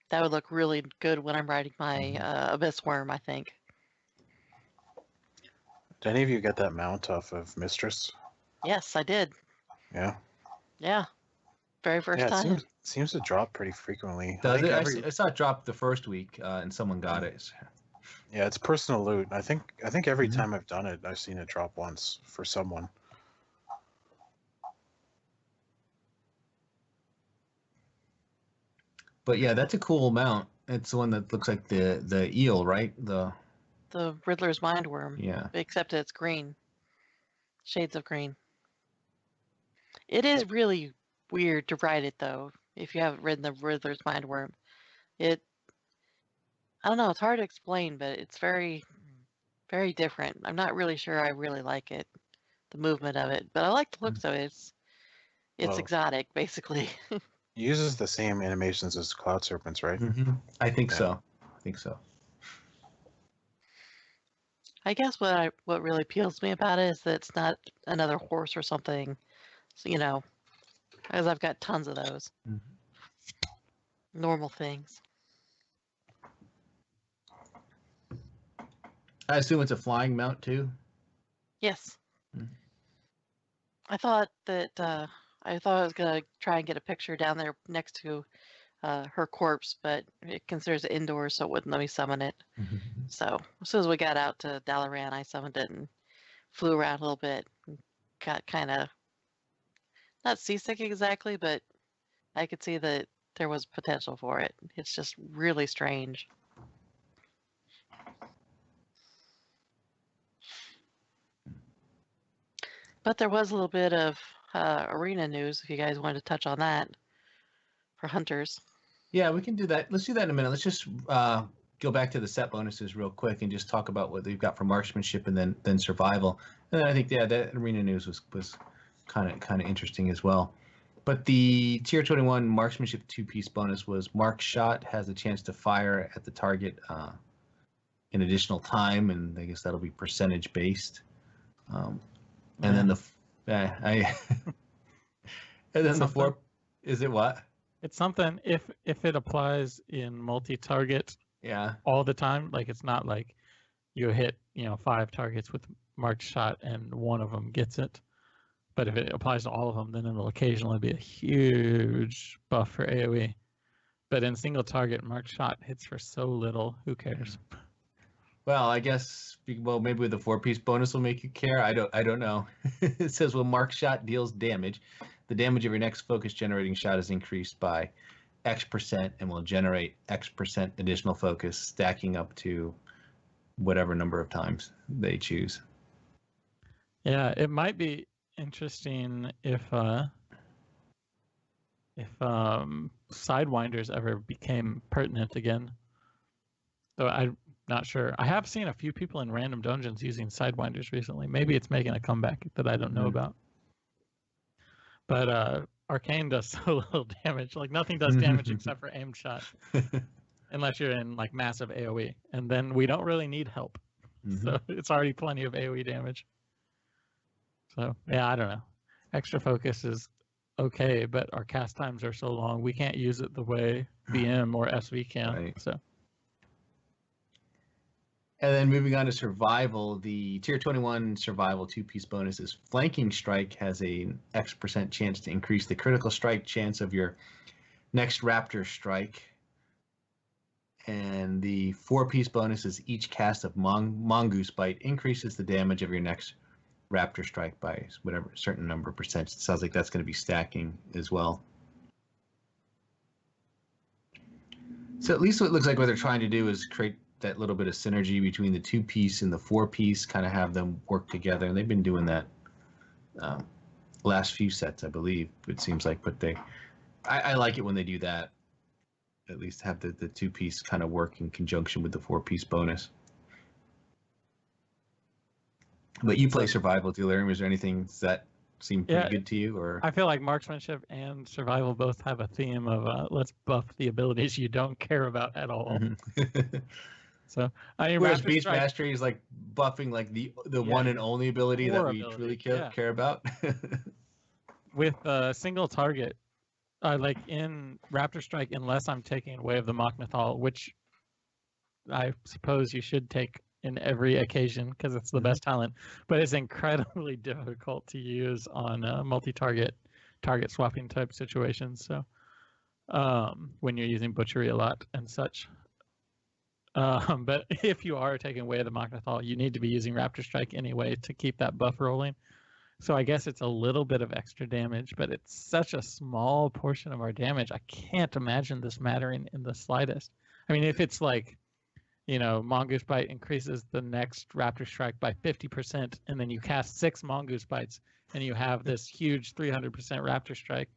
That would look really good when I'm riding my Abyss Worm, I think. Did any of you get that mount off of Mistress? Yes, I did. Yeah. Yeah. Very first Yeah, it time. seems to drop pretty frequently. Does it? Every, I saw it drop the first week, and someone got it. yeah, it's personal loot. I think every time I've done it, I've seen it drop once for someone. But yeah, that's a cool mount. It's the one that looks like the eel, right? The Riddler's Mindworm. Yeah. Except it's green. Shades of green. It is really weird to ride it though, if you haven't ridden the Riddler's Mindworm. I don't know, it's hard to explain, but it's very, very different. I'm not really sure I really like it, the movement of it, but I like the looks of it. It's Well, exotic, basically. It uses the same animations as Cloud Serpents, right? I think Yeah. so. I think so. I guess what really appeals to me about it is that it's not another horse or something, so, as I've got tons of those. Normal things. I assume it's a flying mount too. Yes. Mhm. I thought I was gonna try and get a picture down there next to her corpse, but it considers it indoors, so it wouldn't let me summon it. So as soon as we got out to Dalaran, I summoned it and flew around a little bit. And got kind of not seasick exactly, but I could see that there was potential for it. It's just really strange. But there was a little bit of arena news, if you guys wanted to touch on that, for hunters. Yeah, we can do that. Let's do that in a minute. Let's just go back to the set bonuses real quick and just talk about what they've got for marksmanship and then survival. And then I think that arena news was kind of interesting as well. But the tier 21 marksmanship 2-piece bonus was mark shot has a chance to fire at the target an additional time, and I guess that'll be percentage based. And then the and then the 4 is it what? It's something if it applies in multi-target Yeah. all the time, like it's not like you hit 5 targets with marked shot and one of them gets it. But if it applies to all of them, then it'll occasionally be a huge buff for AoE. But in single target, marked shot hits for so little. Who cares? Well, I guess maybe with the 4-piece bonus will make you care. I don't know. It says when marked shot deals damage, the damage of your next focus generating shot is increased by X% and will generate X% additional focus, stacking up to whatever number of times they choose. Yeah, it might be interesting if Sidewinders ever became pertinent again. Though I'm not sure. I have seen a few people in random dungeons using Sidewinders recently. Maybe it's making a comeback that I don't know about. But Arcane does so little damage. Like nothing does damage except for aimed shot. Unless you're in like massive AoE. And then we don't really need help. So it's already plenty of AoE damage. So yeah, I don't know. Extra focus is okay, but our cast times are so long we can't use it the way BM or SV can. Right. So. And then moving on to survival, the tier 21 survival 2-piece bonuses. Flanking strike has an X% chance to increase the critical strike chance of your next raptor strike. And the 4-piece bonus is each cast of mongoose bite increases the damage of your next raptor strike by whatever certain number of percent. It sounds like that's going to be stacking as well. So at least what it looks like what they're trying to do is create that little bit of synergy between the 2-piece and the 4-piece, kind of have them work together, and they've been doing that last few sets, I believe, it seems like. But I like it when they do that, at least have the 2-piece kind of work in conjunction with the 4-piece bonus. But you play survival, Delirium. Is there anything that seem pretty good to you? Or I feel like marksmanship and survival both have a theme of let's buff the abilities you don't care about at all. So I mean, whereas Beast Mastery is like buffing like the one and only ability that we truly care about. With single target, like in Raptor Strike, unless I'm taking away of the Machnathal, which I suppose you should take in every occasion because it's the best talent, but it's incredibly difficult to use on multi-target target swapping type situations. So when you're using butchery a lot and such. But if you are taking away the Machnathal, you need to be using Raptor Strike anyway to keep that buff rolling. So I guess it's a little bit of extra damage, but it's such a small portion of our damage. I can't imagine this mattering in the slightest. I mean, if it's like, Mongoose Bite increases the next Raptor Strike by 50%, and then you cast 6 Mongoose Bites, and you have this huge 300% Raptor Strike,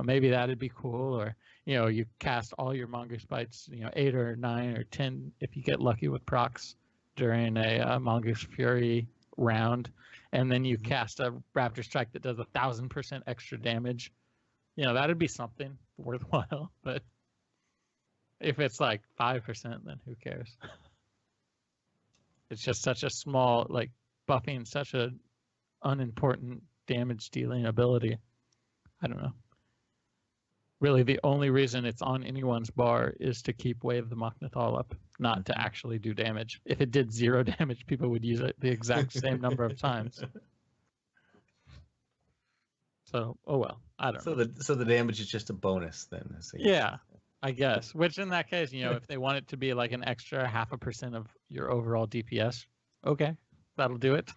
maybe that'd be cool. Or, you cast all your Mongoose Bites, 8 or 9 or 10, if you get lucky with procs during a Mongoose Fury round, and then you cast a Raptor Strike that does 1,000% extra damage. That'd be something worthwhile. But if it's like 5%, then who cares? It's just such a small, like buffing such a unimportant damage dealing ability. I don't know. Really, the only reason it's on anyone's bar is to keep Wave the Machnathal up, not to actually do damage. If it did 0 damage, people would use it the exact same number of times. So, oh well, I don't know. So the damage is just a bonus then. Yeah, I guess. Which in that case, if they want it to be like an extra 0.5% of your overall DPS, okay, that'll do it.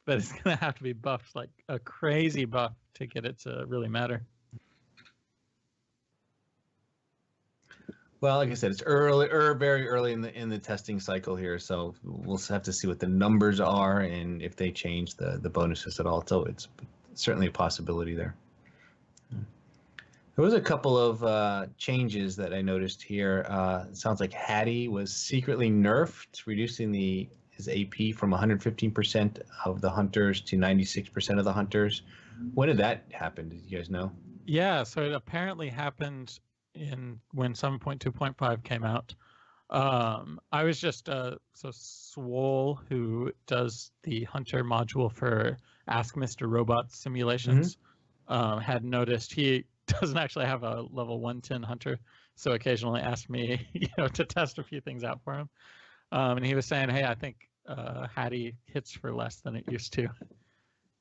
But it's going to have to be buffed like a crazy buff to get it to really matter. Well, like I said, it's early, very early in the testing cycle here, so we'll have to see what the numbers are and if they change the bonuses at all. So it's certainly a possibility there. There was a couple of changes that I noticed here. It sounds like Hattie was secretly nerfed, reducing his AP from 115% of the hunters to 96% of the hunters. When did that happen? Did you guys know? Yeah, so it apparently happened when 7.2.5 came out. I was just so Swole, who does the hunter module for Ask Mr. Robot simulations, had noticed he doesn't actually have a level 110 hunter, so occasionally asked me, to test a few things out for him. And he was saying, hey, I think Hattie hits for less than it used to.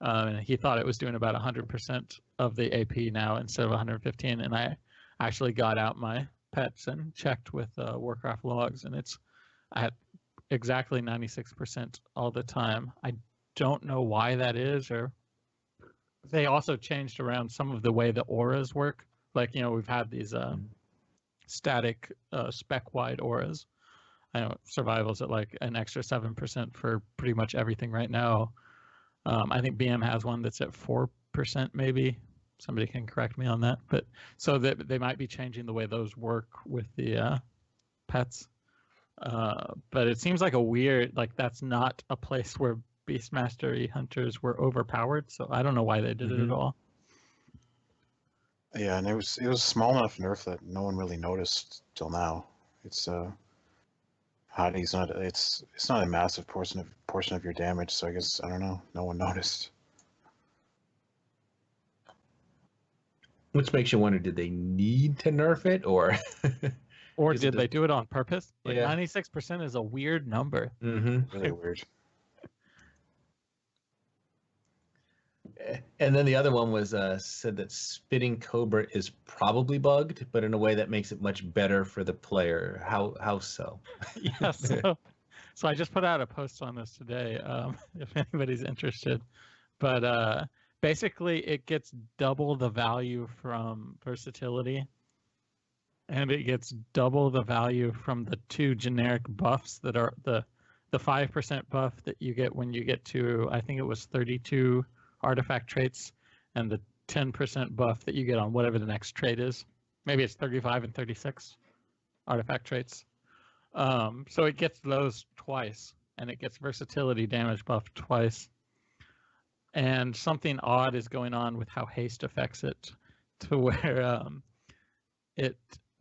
And he thought it was doing about 100% of the AP now instead of 115. And I actually got out my pets and checked with Warcraft logs, and it's at exactly 96% all the time. I don't know why that is, or they also changed around some of the way the auras work. Like, we've had these static spec-wide auras. I know survival's at like an extra 7% for pretty much everything right now. I think BM has one that's at 4% maybe. Somebody can correct me on that. But so that they might be changing the way those work with the pets. But it seems like that's not a place where Beast Mastery hunters were overpowered. So I don't know why they did it at all. Yeah, and it was small enough nerf that no one really noticed till now. It's Hattie's not it's not a massive portion of your damage, so I guess I don't know. No one noticed. Which makes you wonder, did they need to nerf it, or or did they do it on purpose? Like, yeah. 96% is a weird number. Mm-hmm. Really weird. And then the other one was said that Spitting Cobra is probably bugged, but in a way that makes it much better for the player. How so? Yeah, so I just put out a post on this today, if anybody's interested. But basically, it gets double the value from versatility, and it gets double the value from the two generic buffs that are the 5% buff that you get when you get to, I think it was 32 artifact traits, and the 10% buff that you get on whatever the next trait is. Maybe it's 35 and 36 artifact traits. So it gets those twice, and it gets versatility damage buff twice. And something odd is going on with how haste affects it, to where it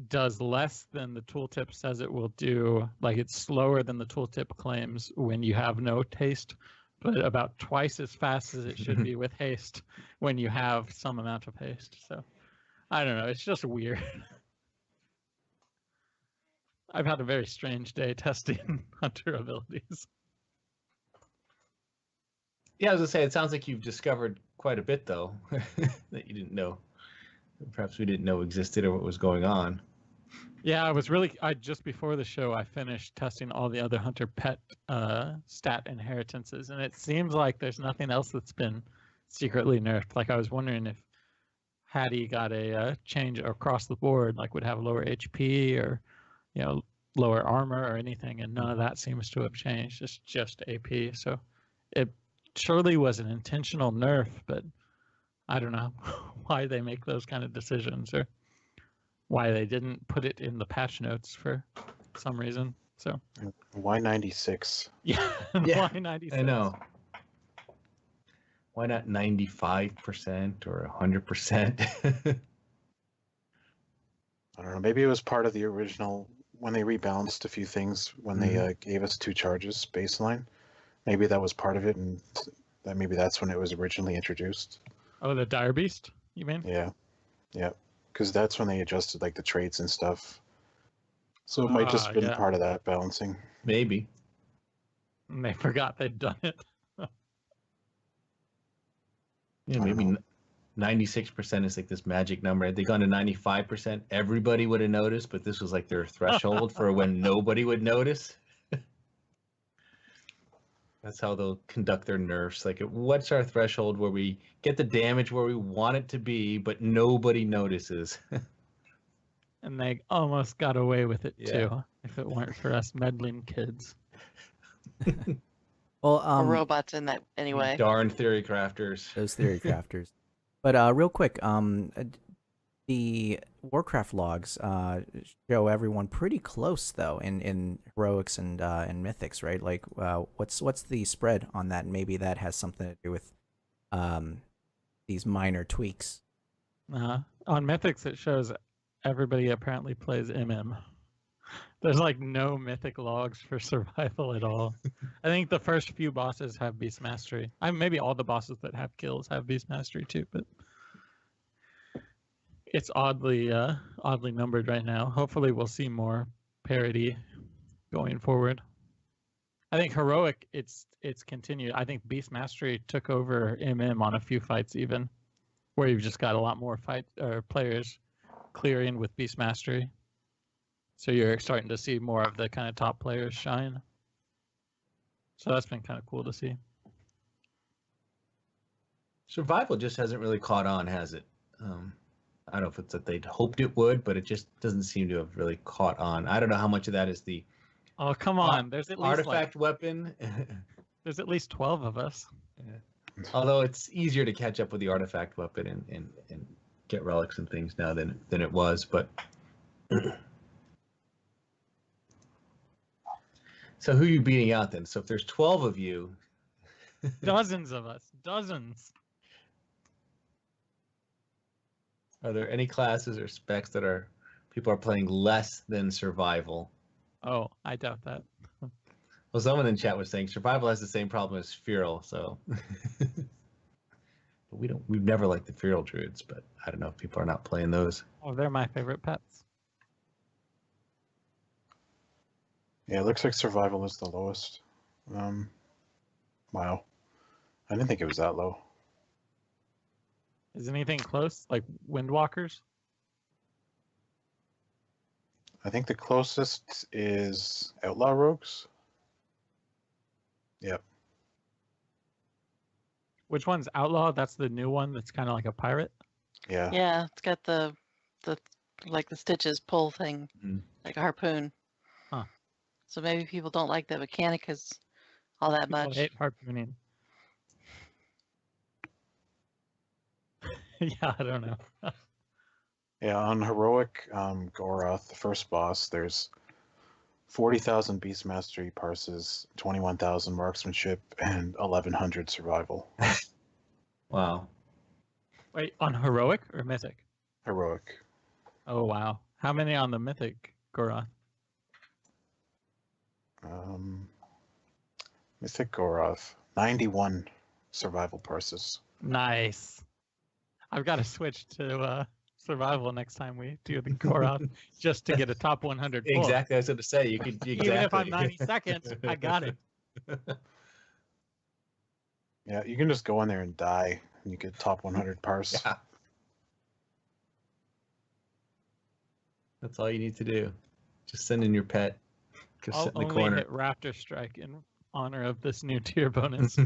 does less than the tooltip says it will do. Like, it's slower than the tooltip claims when you have no haste, but about twice as fast as it should be with haste when you have some amount of haste. So I don't know. It's just weird. I've had a very strange day testing hunter abilities. Yeah, I was going to say, it sounds like you've discovered quite a bit, though, that you didn't know. Perhaps we didn't know existed or what was going on. Yeah, just before the show, I finished testing all the other hunter pet stat inheritances, and it seems like there's nothing else that's been secretly nerfed. Like, I was wondering if Hattie got a change across the board, like would have lower HP or, lower armor or anything, and none of that seems to have changed. It's just AP. So it surely was an intentional nerf, but I don't know why they make those kind of decisions, or why they didn't put it in the patch notes for some reason. So why 96? Yeah, Yeah, why 96? I know. Why not 95% or 100%? I don't know. Maybe it was part of the original when they rebalanced a few things when they gave us 2 charges baseline. Maybe that was part of it, and maybe that's when it was originally introduced. Oh, the Dire Beast, you mean? Yeah. Because that's when they adjusted like the traits and stuff. So it might just been part of that balancing. Maybe. And they forgot they'd done it. Yeah, maybe 96% is like this magic number. Had they gone to 95%, everybody would have noticed, but this was like their threshold for when nobody would notice. That's how they'll conduct their nerfs. Like, what's our threshold where we get the damage where we want it to be, but nobody notices? And they almost got away with it too, if it weren't for us meddling kids. Well, Or robots in that anyway. Darn theory crafters. Those theory crafters. But real quick, the Warcraft logs show everyone pretty close though in heroics and mythics, right? Like, what's the spread on that? Maybe that has something to do with these minor tweaks. On mythics, it shows everybody apparently plays MM. There's like no mythic logs for survival at all. I think the first few bosses have Beast Mastery. Maybe all the bosses that have kills have Beast Mastery too, but It's oddly numbered right now. Hopefully, we'll see more parity going forward. I think heroic. It's continued. I think Beast Mastery took over on a few fights even, where you've just got a lot more players clearing with Beast Mastery. So you're starting to see more of the kind of top players shine. So that's been kind of cool to see. Survival just hasn't really caught on, has it? I don't know if it's that they'd hoped it would, but it just doesn't seem to have really caught on. I don't know how much of that is the Oh, come on. There's at least artifact weapon. There's at least 12 of us. Yeah. Although it's easier to catch up with the artifact weapon and get relics and things now than it was, but so who are you beating out then? So if there's 12 of you, Dozens of us. Dozens. are there any classes or specs that people are playing less than survival? Oh, I doubt that. Well, someone in chat was saying survival has the same problem as feral, so but we've never liked the feral druids, but I don't know if people are not playing those. Oh, they're my favorite pets. Yeah, it looks like survival is the lowest. Wow. I didn't think it was that low. Is anything close? Like Windwalkers? I think the closest is Outlaw Rogues. Yep. Which one's Outlaw? That's the new one that's kind of like a pirate? Yeah. Yeah, it's got the like the stitches pull thing, like a harpoon. Huh. So maybe people don't like the mechanicas all that People much. hate harpooning. Yeah, I don't know. Yeah, on Heroic Goroth, the first boss, there's 40,000 Beast Mastery parses, 21,000 marksmanship, and 1,100 survival. Wow. Wait, on Heroic or Mythic? Heroic. Oh, wow. How many on the Mythic, Goroth? Mythic Goroth, 91 survival parses. Nice. I've got to switch to survival next time we do the Goroth just to get a top 100 pull. Exactly, I was going to say, you could exactly. Even if I'm 90 seconds, I got it. Yeah, you can just go in there and die, and you get top 100 parse. Yeah. That's all you need to do. Just send in your pet. Go I'll sit in the only corner. hit Raptor Strike in honor of this new tier bonus.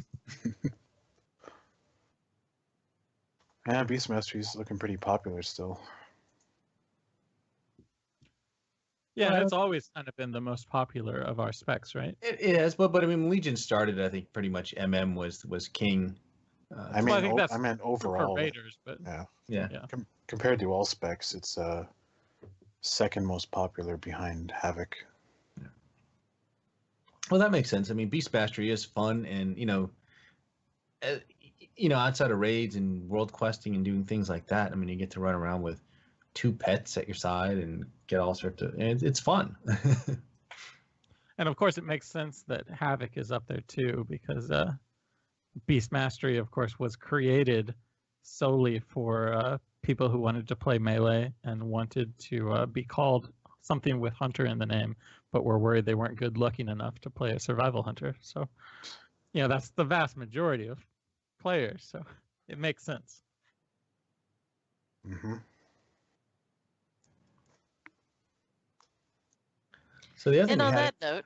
Yeah, Beast Mastery's looking pretty popular still. Yeah, it's always kind of been the most popular of our specs, right? It is, but I mean, Legion started. I think pretty much MM was king. I meant overall. For Raiders, but Yeah. Compared to all specs, it's second most popular behind Havoc. Yeah. Well, that makes sense. I mean, Beast Mastery is fun, and outside of raids and world questing and doing things like that, I mean, you get to run around with 2 pets at your side and get all sorts of. And it's fun. And of course, it makes sense that Havoc is up there too, because Beast Mastery, of course, was created solely for people who wanted to play melee and wanted to be called something with hunter in the name, but were worried they weren't good looking enough to play a survival hunter. So, that's the vast majority of players. So it makes sense. Mm-hmm. So the other And thing on we that note,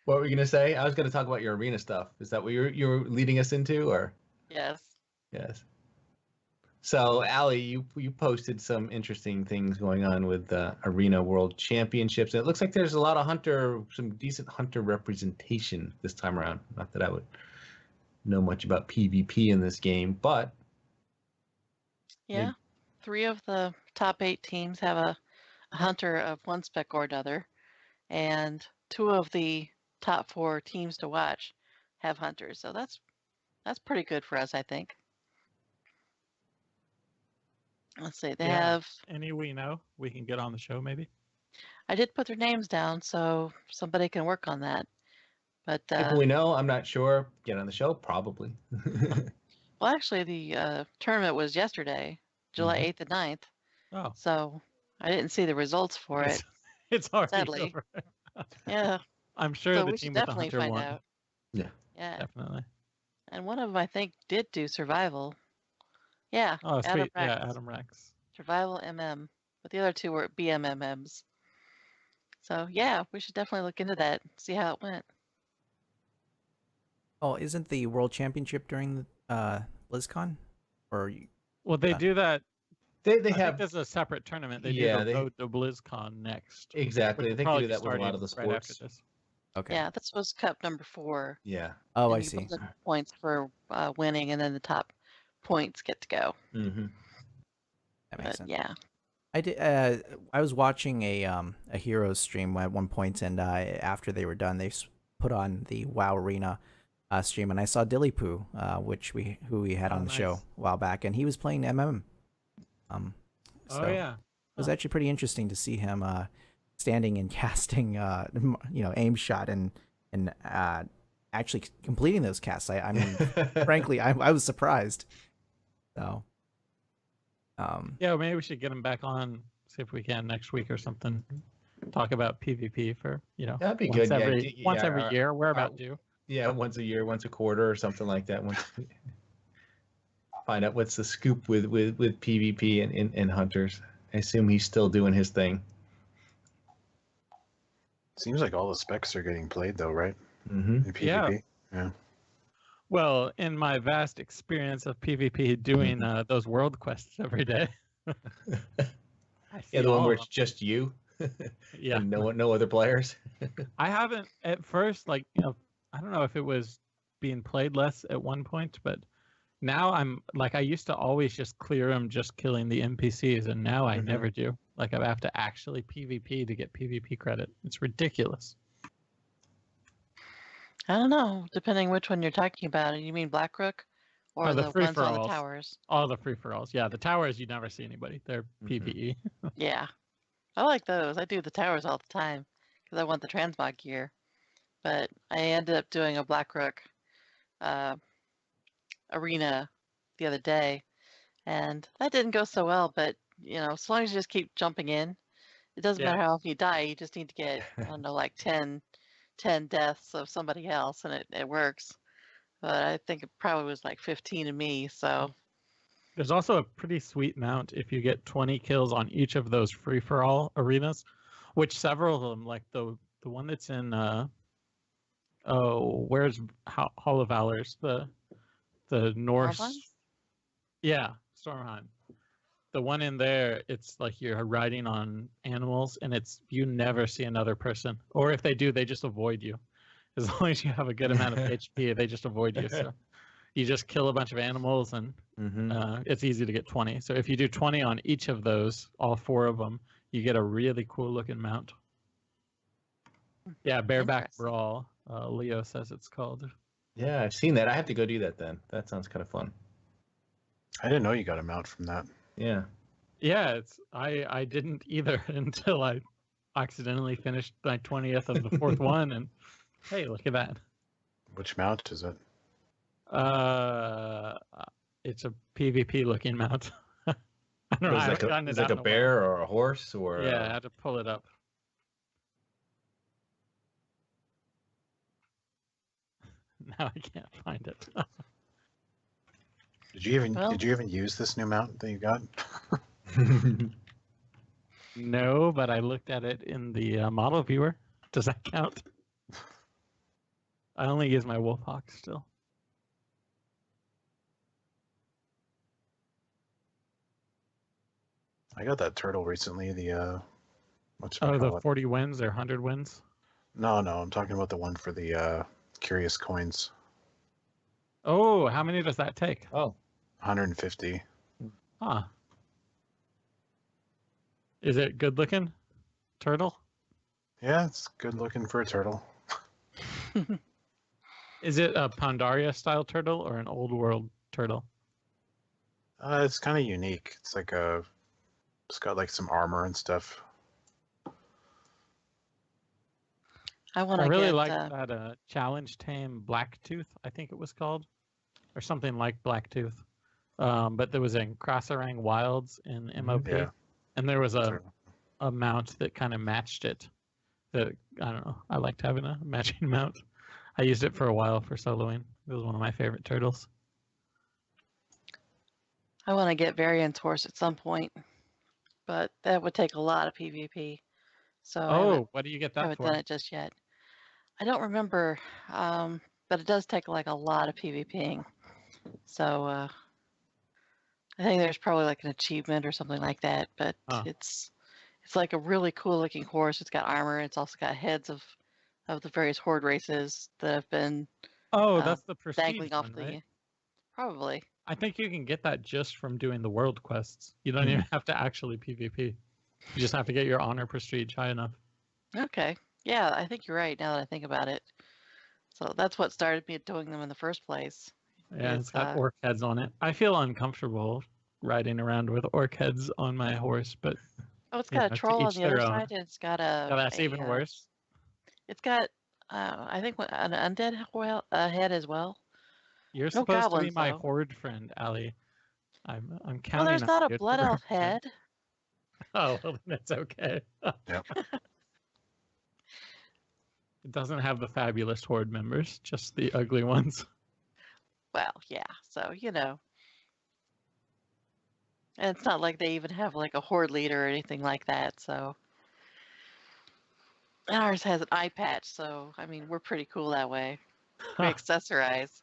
what were you gonna say? I was gonna talk about your arena stuff. Is that what you're leading us into, or? yes. Yes. So, Ali, you posted some interesting things going on with Arena World Championships. And it looks like there's a lot of some decent hunter representation this time around. Not that I would know much about PvP in this game, but Yeah. 3 of the top 8 teams have a hunter of one spec or another, and 2 of the top 4 teams to watch have hunters. So that's pretty good for us, I think. Let's see. They have. Any we know we can get on the show, maybe. I did put their names down, so somebody can work on that. But people we know, I'm not sure. Get on the show, probably. well, actually, the tournament was yesterday, July 8th and 9th. Oh, So I didn't see the results for it. it's already Sadly. over. Yeah. I'm sure So the we should team with the definitely hunter find won. out. Yeah. Yeah. Definitely. And one of them, I think, did do survival. Yeah. Oh, Adam sweet. Rex. Yeah, Adam Rex. Survival MM. But the other two were BMMMs. So yeah, we should definitely look into that, see how it went. Oh, isn't the World Championship during the BlizzCon? Or Well, they do that. They I think have there's a separate tournament. They Yeah, do the they- Road to BlizzCon next. exactly. I Which will think they probably do be that with a lot of starting the right after sports. this. okay? Yeah, this was Cup number 4. Yeah. Oh, and I you see. put the points for winning, and then the top points get to go. Mm-hmm. That makes But sense. yeah, I did. I was watching a Heroes stream at one point, and after they were done, they put on the WoW Arena stream, and I saw Dillypoo, who we had Oh, on the show nice. a while back, and he was playing MM. So Oh yeah. it was actually pretty interesting to see him standing and casting, aim shot and actually completing those casts. I mean, frankly, I was surprised. So, Yeah, maybe we should get him back on. See if we can next week or something. Talk about PvP for That'd be once good. Yeah, once every year. We're about our- due. Yeah, once a year, once a quarter, or something like that. Find out what's the scoop with PvP and hunters. I assume he's still doing his thing. Seems like all the specs are getting played though, right? Mm-hmm. In Yeah. PvP. Yeah. Well, in my vast experience of PvP, doing those world quests every day. I see Yeah, the one all where of it's just you. Yeah. And no other players. I haven't at first, I don't know if it was being played less at one point, but now I'm I used to always just clear them just killing the NPCs, and now I Mhm. never do. I have to actually PvP to get PvP credit. It's ridiculous. I don't know, depending which one you're talking about. You mean Blackrook or Oh, the the ones on the free-for-alls. towers? All the free-for-alls. Yeah, the towers, you never see anybody. They're PvE. Yeah, I like those. I do the towers all the time because I want the transmog gear. But I ended up doing a Blackrook arena the other day, and that didn't go so well. But as long as you just keep jumping in, it doesn't Yeah. matter how often you die. You just need to get I don't know, like 10 deaths of somebody else, and it works. But I think it probably was like 15 of me. So There's also a pretty sweet mount if you get 20 kills on each of those free-for-all arenas, which several of them, like the one that's in where's Hall of Valors, the Norse. Stormheim? Yeah, Stormheim. The one in there, it's like you're riding on animals, and you never see another person, or if they do, they just avoid you. As long as you have a good amount of HP, they just avoid you. So you just kill a bunch of animals, and it's easy to get 20. So if you do 20 on each of those, all 4 of them, you get a really cool looking mount. Yeah, Bareback Interesting. Brawl. Leo says it's called. Yeah, I've seen that. I have to go do that then. That sounds kind of fun. I didn't know you got a mount from that. Yeah. Yeah, I didn't either until I accidentally finished my 20th of the 4th one, and hey, look at that. Which mount is it? It's a PvP looking mount. I don't know. I haven't gotten it It's out like in a while. bear or a horse or Yeah, I had to pull it up. Now I can't find it. Did you Well- even use this new mount that you got? No, but I looked at it in the model viewer. Does that count? I only use my Wolfhawk still. I got that turtle recently. The Oh, the 40 wins or 100 wins? No, I'm talking about the one for the curious coins. Oh, how many does that take? Oh, 150. Huh. Is it good looking? Turtle? Yeah, it's good looking for a turtle. Is it a Pandaria style turtle or an old world turtle? It's kind of unique. It's got like some armor and stuff. I want I to really get like that challenge tame Blacktooth, I think it was called, or something like Blacktooth. but there was in Crosserang Wilds in MOP, Yeah. and there was Sure. a mount that kind of matched it. That I don't know. I liked having a matching mount. I used it for a while for soloing. It was one of my favorite turtles. I want to get Variant's horse at some point, but that would take a lot of PvP. So I Oh, what do you get that haven't for? done it just yet. I don't remember, but it does take like a lot of PvPing. So I think there's probably like an achievement or something like that. But Huh. it's like a really cool looking horse. It's got armor. It's also got heads of the various horde races that have been Oh, that's the prestige dangling off one, the. right? Probably. I think you can get that just from doing the world quests. You don't Hmm. even have to actually PvP. You just have to get your honor prestige high enough. Okay. Yeah, I think you're right now that I think about it. So that's what started me doing them in the first place. Yeah, it's got It's, orc heads on it. I feel uncomfortable riding around with orc heads on my horse, but Oh, it's you got know, a to troll on each the other their own. side, and it's got a. Oh, that's even worse. It's got, I think, an undead head as well. You're No supposed to be goblins, my though. horde friend, Ali. I'm Well, counting there's on not you a to blood elf represent- head. Oh, well, then it's okay. Yep. It doesn't have the fabulous horde members, just the ugly ones. Well, yeah. So and it's not like they even have like a horde leader or anything like that. So, and ours has an eye patch. So, I mean, we're pretty cool that way. We accessorize.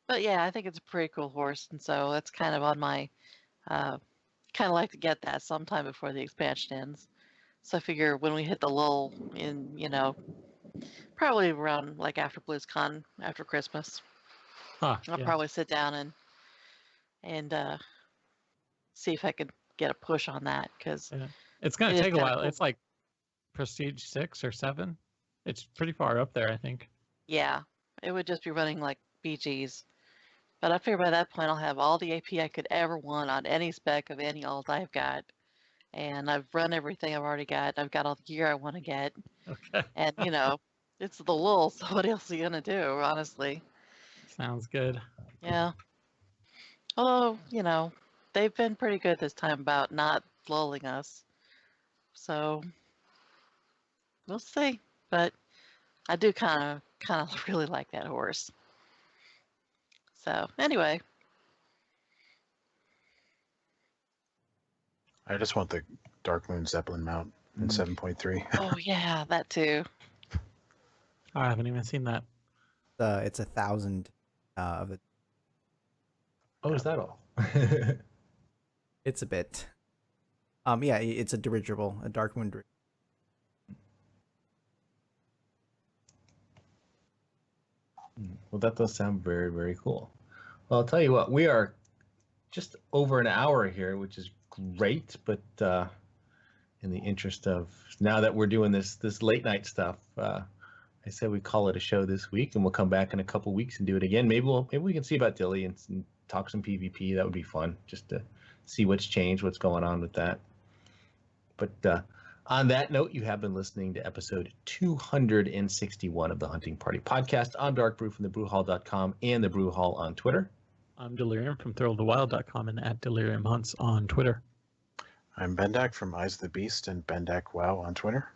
But yeah, I think it's a pretty cool horse, and so that's kind of on my, kind of like to get that sometime before the expansion ends. So I figure when we hit the lull in, probably around like after BlizzCon, after Christmas, Huh, I'll yeah. probably sit down and see if I could get a push on that because Yeah. It's going it to is take a kinda while. cool. It's like Prestige 6 or 7. It's pretty far up there, I think. yeah, it would just be running like BGs. But I figure by that point I'll have all the AP I could ever want on any spec of any alt I've got. And I've run everything I've already got. I've got all the gear I want to get. Okay. And, it's the lull, so what else are you going to do, honestly? Sounds good. Yeah. Although, they've been pretty good this time about not lulling us. So, we'll see. But I do kind of really like that horse. So, anyway. I just want the Dark Moon Zeppelin mount in 7.3. Oh, yeah, that too. I haven't even seen that. It's 1,000 of the. Oh, is that all? It's a bit. Yeah, it's a dirigible, a Dark Moon dirigible. Well, that does sound very, very cool. Well, I'll tell you what, we are just over an hour here, which is great, but in the interest of now that we're doing this late night stuff, I said we call it a show this week, and we'll come back in a couple weeks and do it again. Maybe we can see about Dilly and talk some PvP. That would be fun, just to see what's changed, what's going on with that. But on that note, you have been listening to episode 261 of the Hunting Party podcast. I'm Darkbrew from thebrewhall.com and the Brew Hall on Twitter. I'm Delirium from thrilltowild.com and at Delirium Hunts on Twitter. I'm Bendak from Eyes of the Beast and Bendak Wow on Twitter.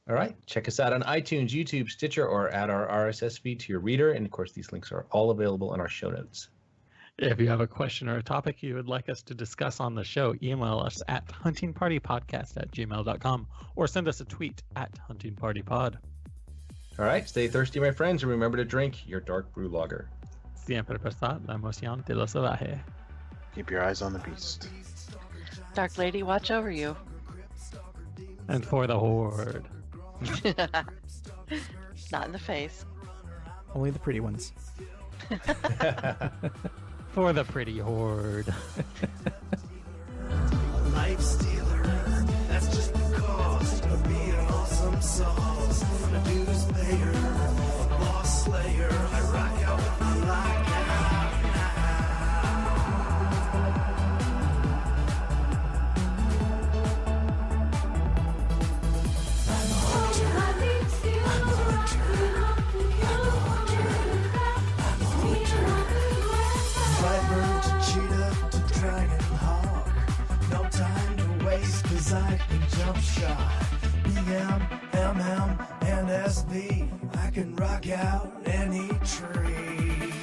All right. Check us out on iTunes, YouTube, Stitcher, or add our RSS feed to your reader. And of course, these links are all available in our show notes. If you have a question or a topic you would like us to discuss on the show, email us at huntingpartypodcast@gmail.com or send us a tweet at huntingpartypod. All right. Stay thirsty, my friends, and remember to drink your dark brew lager. Siempre prestar la emoción de lo salvaje. Keep your eyes on the beast. Dark Lady, watch over you. And for the horde. Not in the face. Only the pretty ones. For the pretty horde. Life stealer, that's just the cost of being awesome sauce. A dues payer, a boss slayer, I rock out with my lockout now. jump shot. BM, MM, and SV. I can rock out any tree.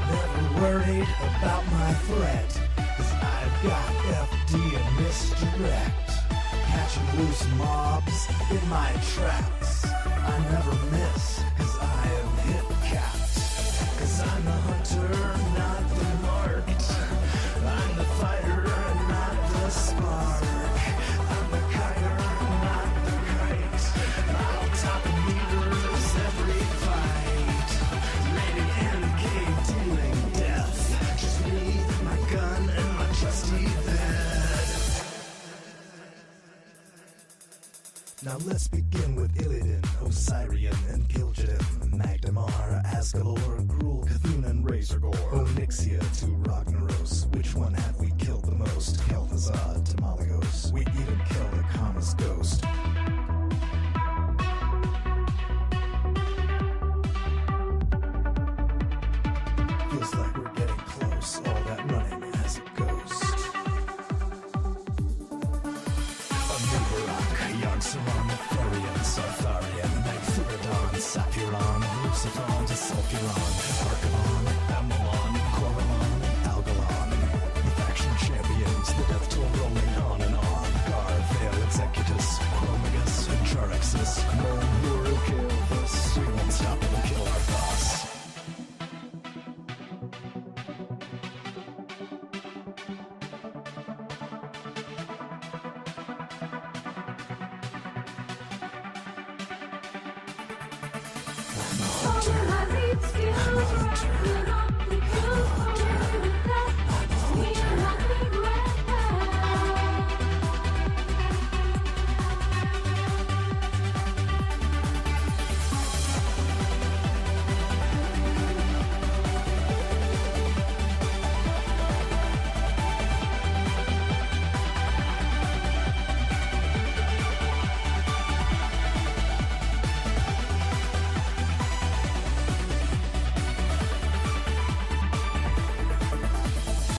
Never worried about my threat, 'cause I've got FD and misdirect. Catching loose mobs in my traps. I never miss, 'cause I am hit capped. 'Cause I'm the hunter, not the marked. I'm the fighter, not the spark. I'm the kiter, not the kite. I'll top the meters every fight. Rated NK dealing death. Just me, my gun, and my trusty bed. Now let's begin with Illidan, Osirian, and Gil'jadan, Magdamar, Asgalor, Gruul, Cthulhu, and Razorgore, Onyxia to Ragnaros. Which one have we killed the most? Kel'Thuzad to Malagos. We even killed a Kama's ghost. Feels like we're getting close, all that running has a ghost. Anubarak, Yogg-Saron, Therian, Sartharian, Magthuridon, Sapphiron, Lucifer to Sulfuron, Archivon, Amalon, Corvalon, Algalon. The faction champions, the death toll rolling on and on. Garvale, Executus, Chromigus, and Charexus. Molnur will kill us. We won't stop till we kill our boss. All my lead skills,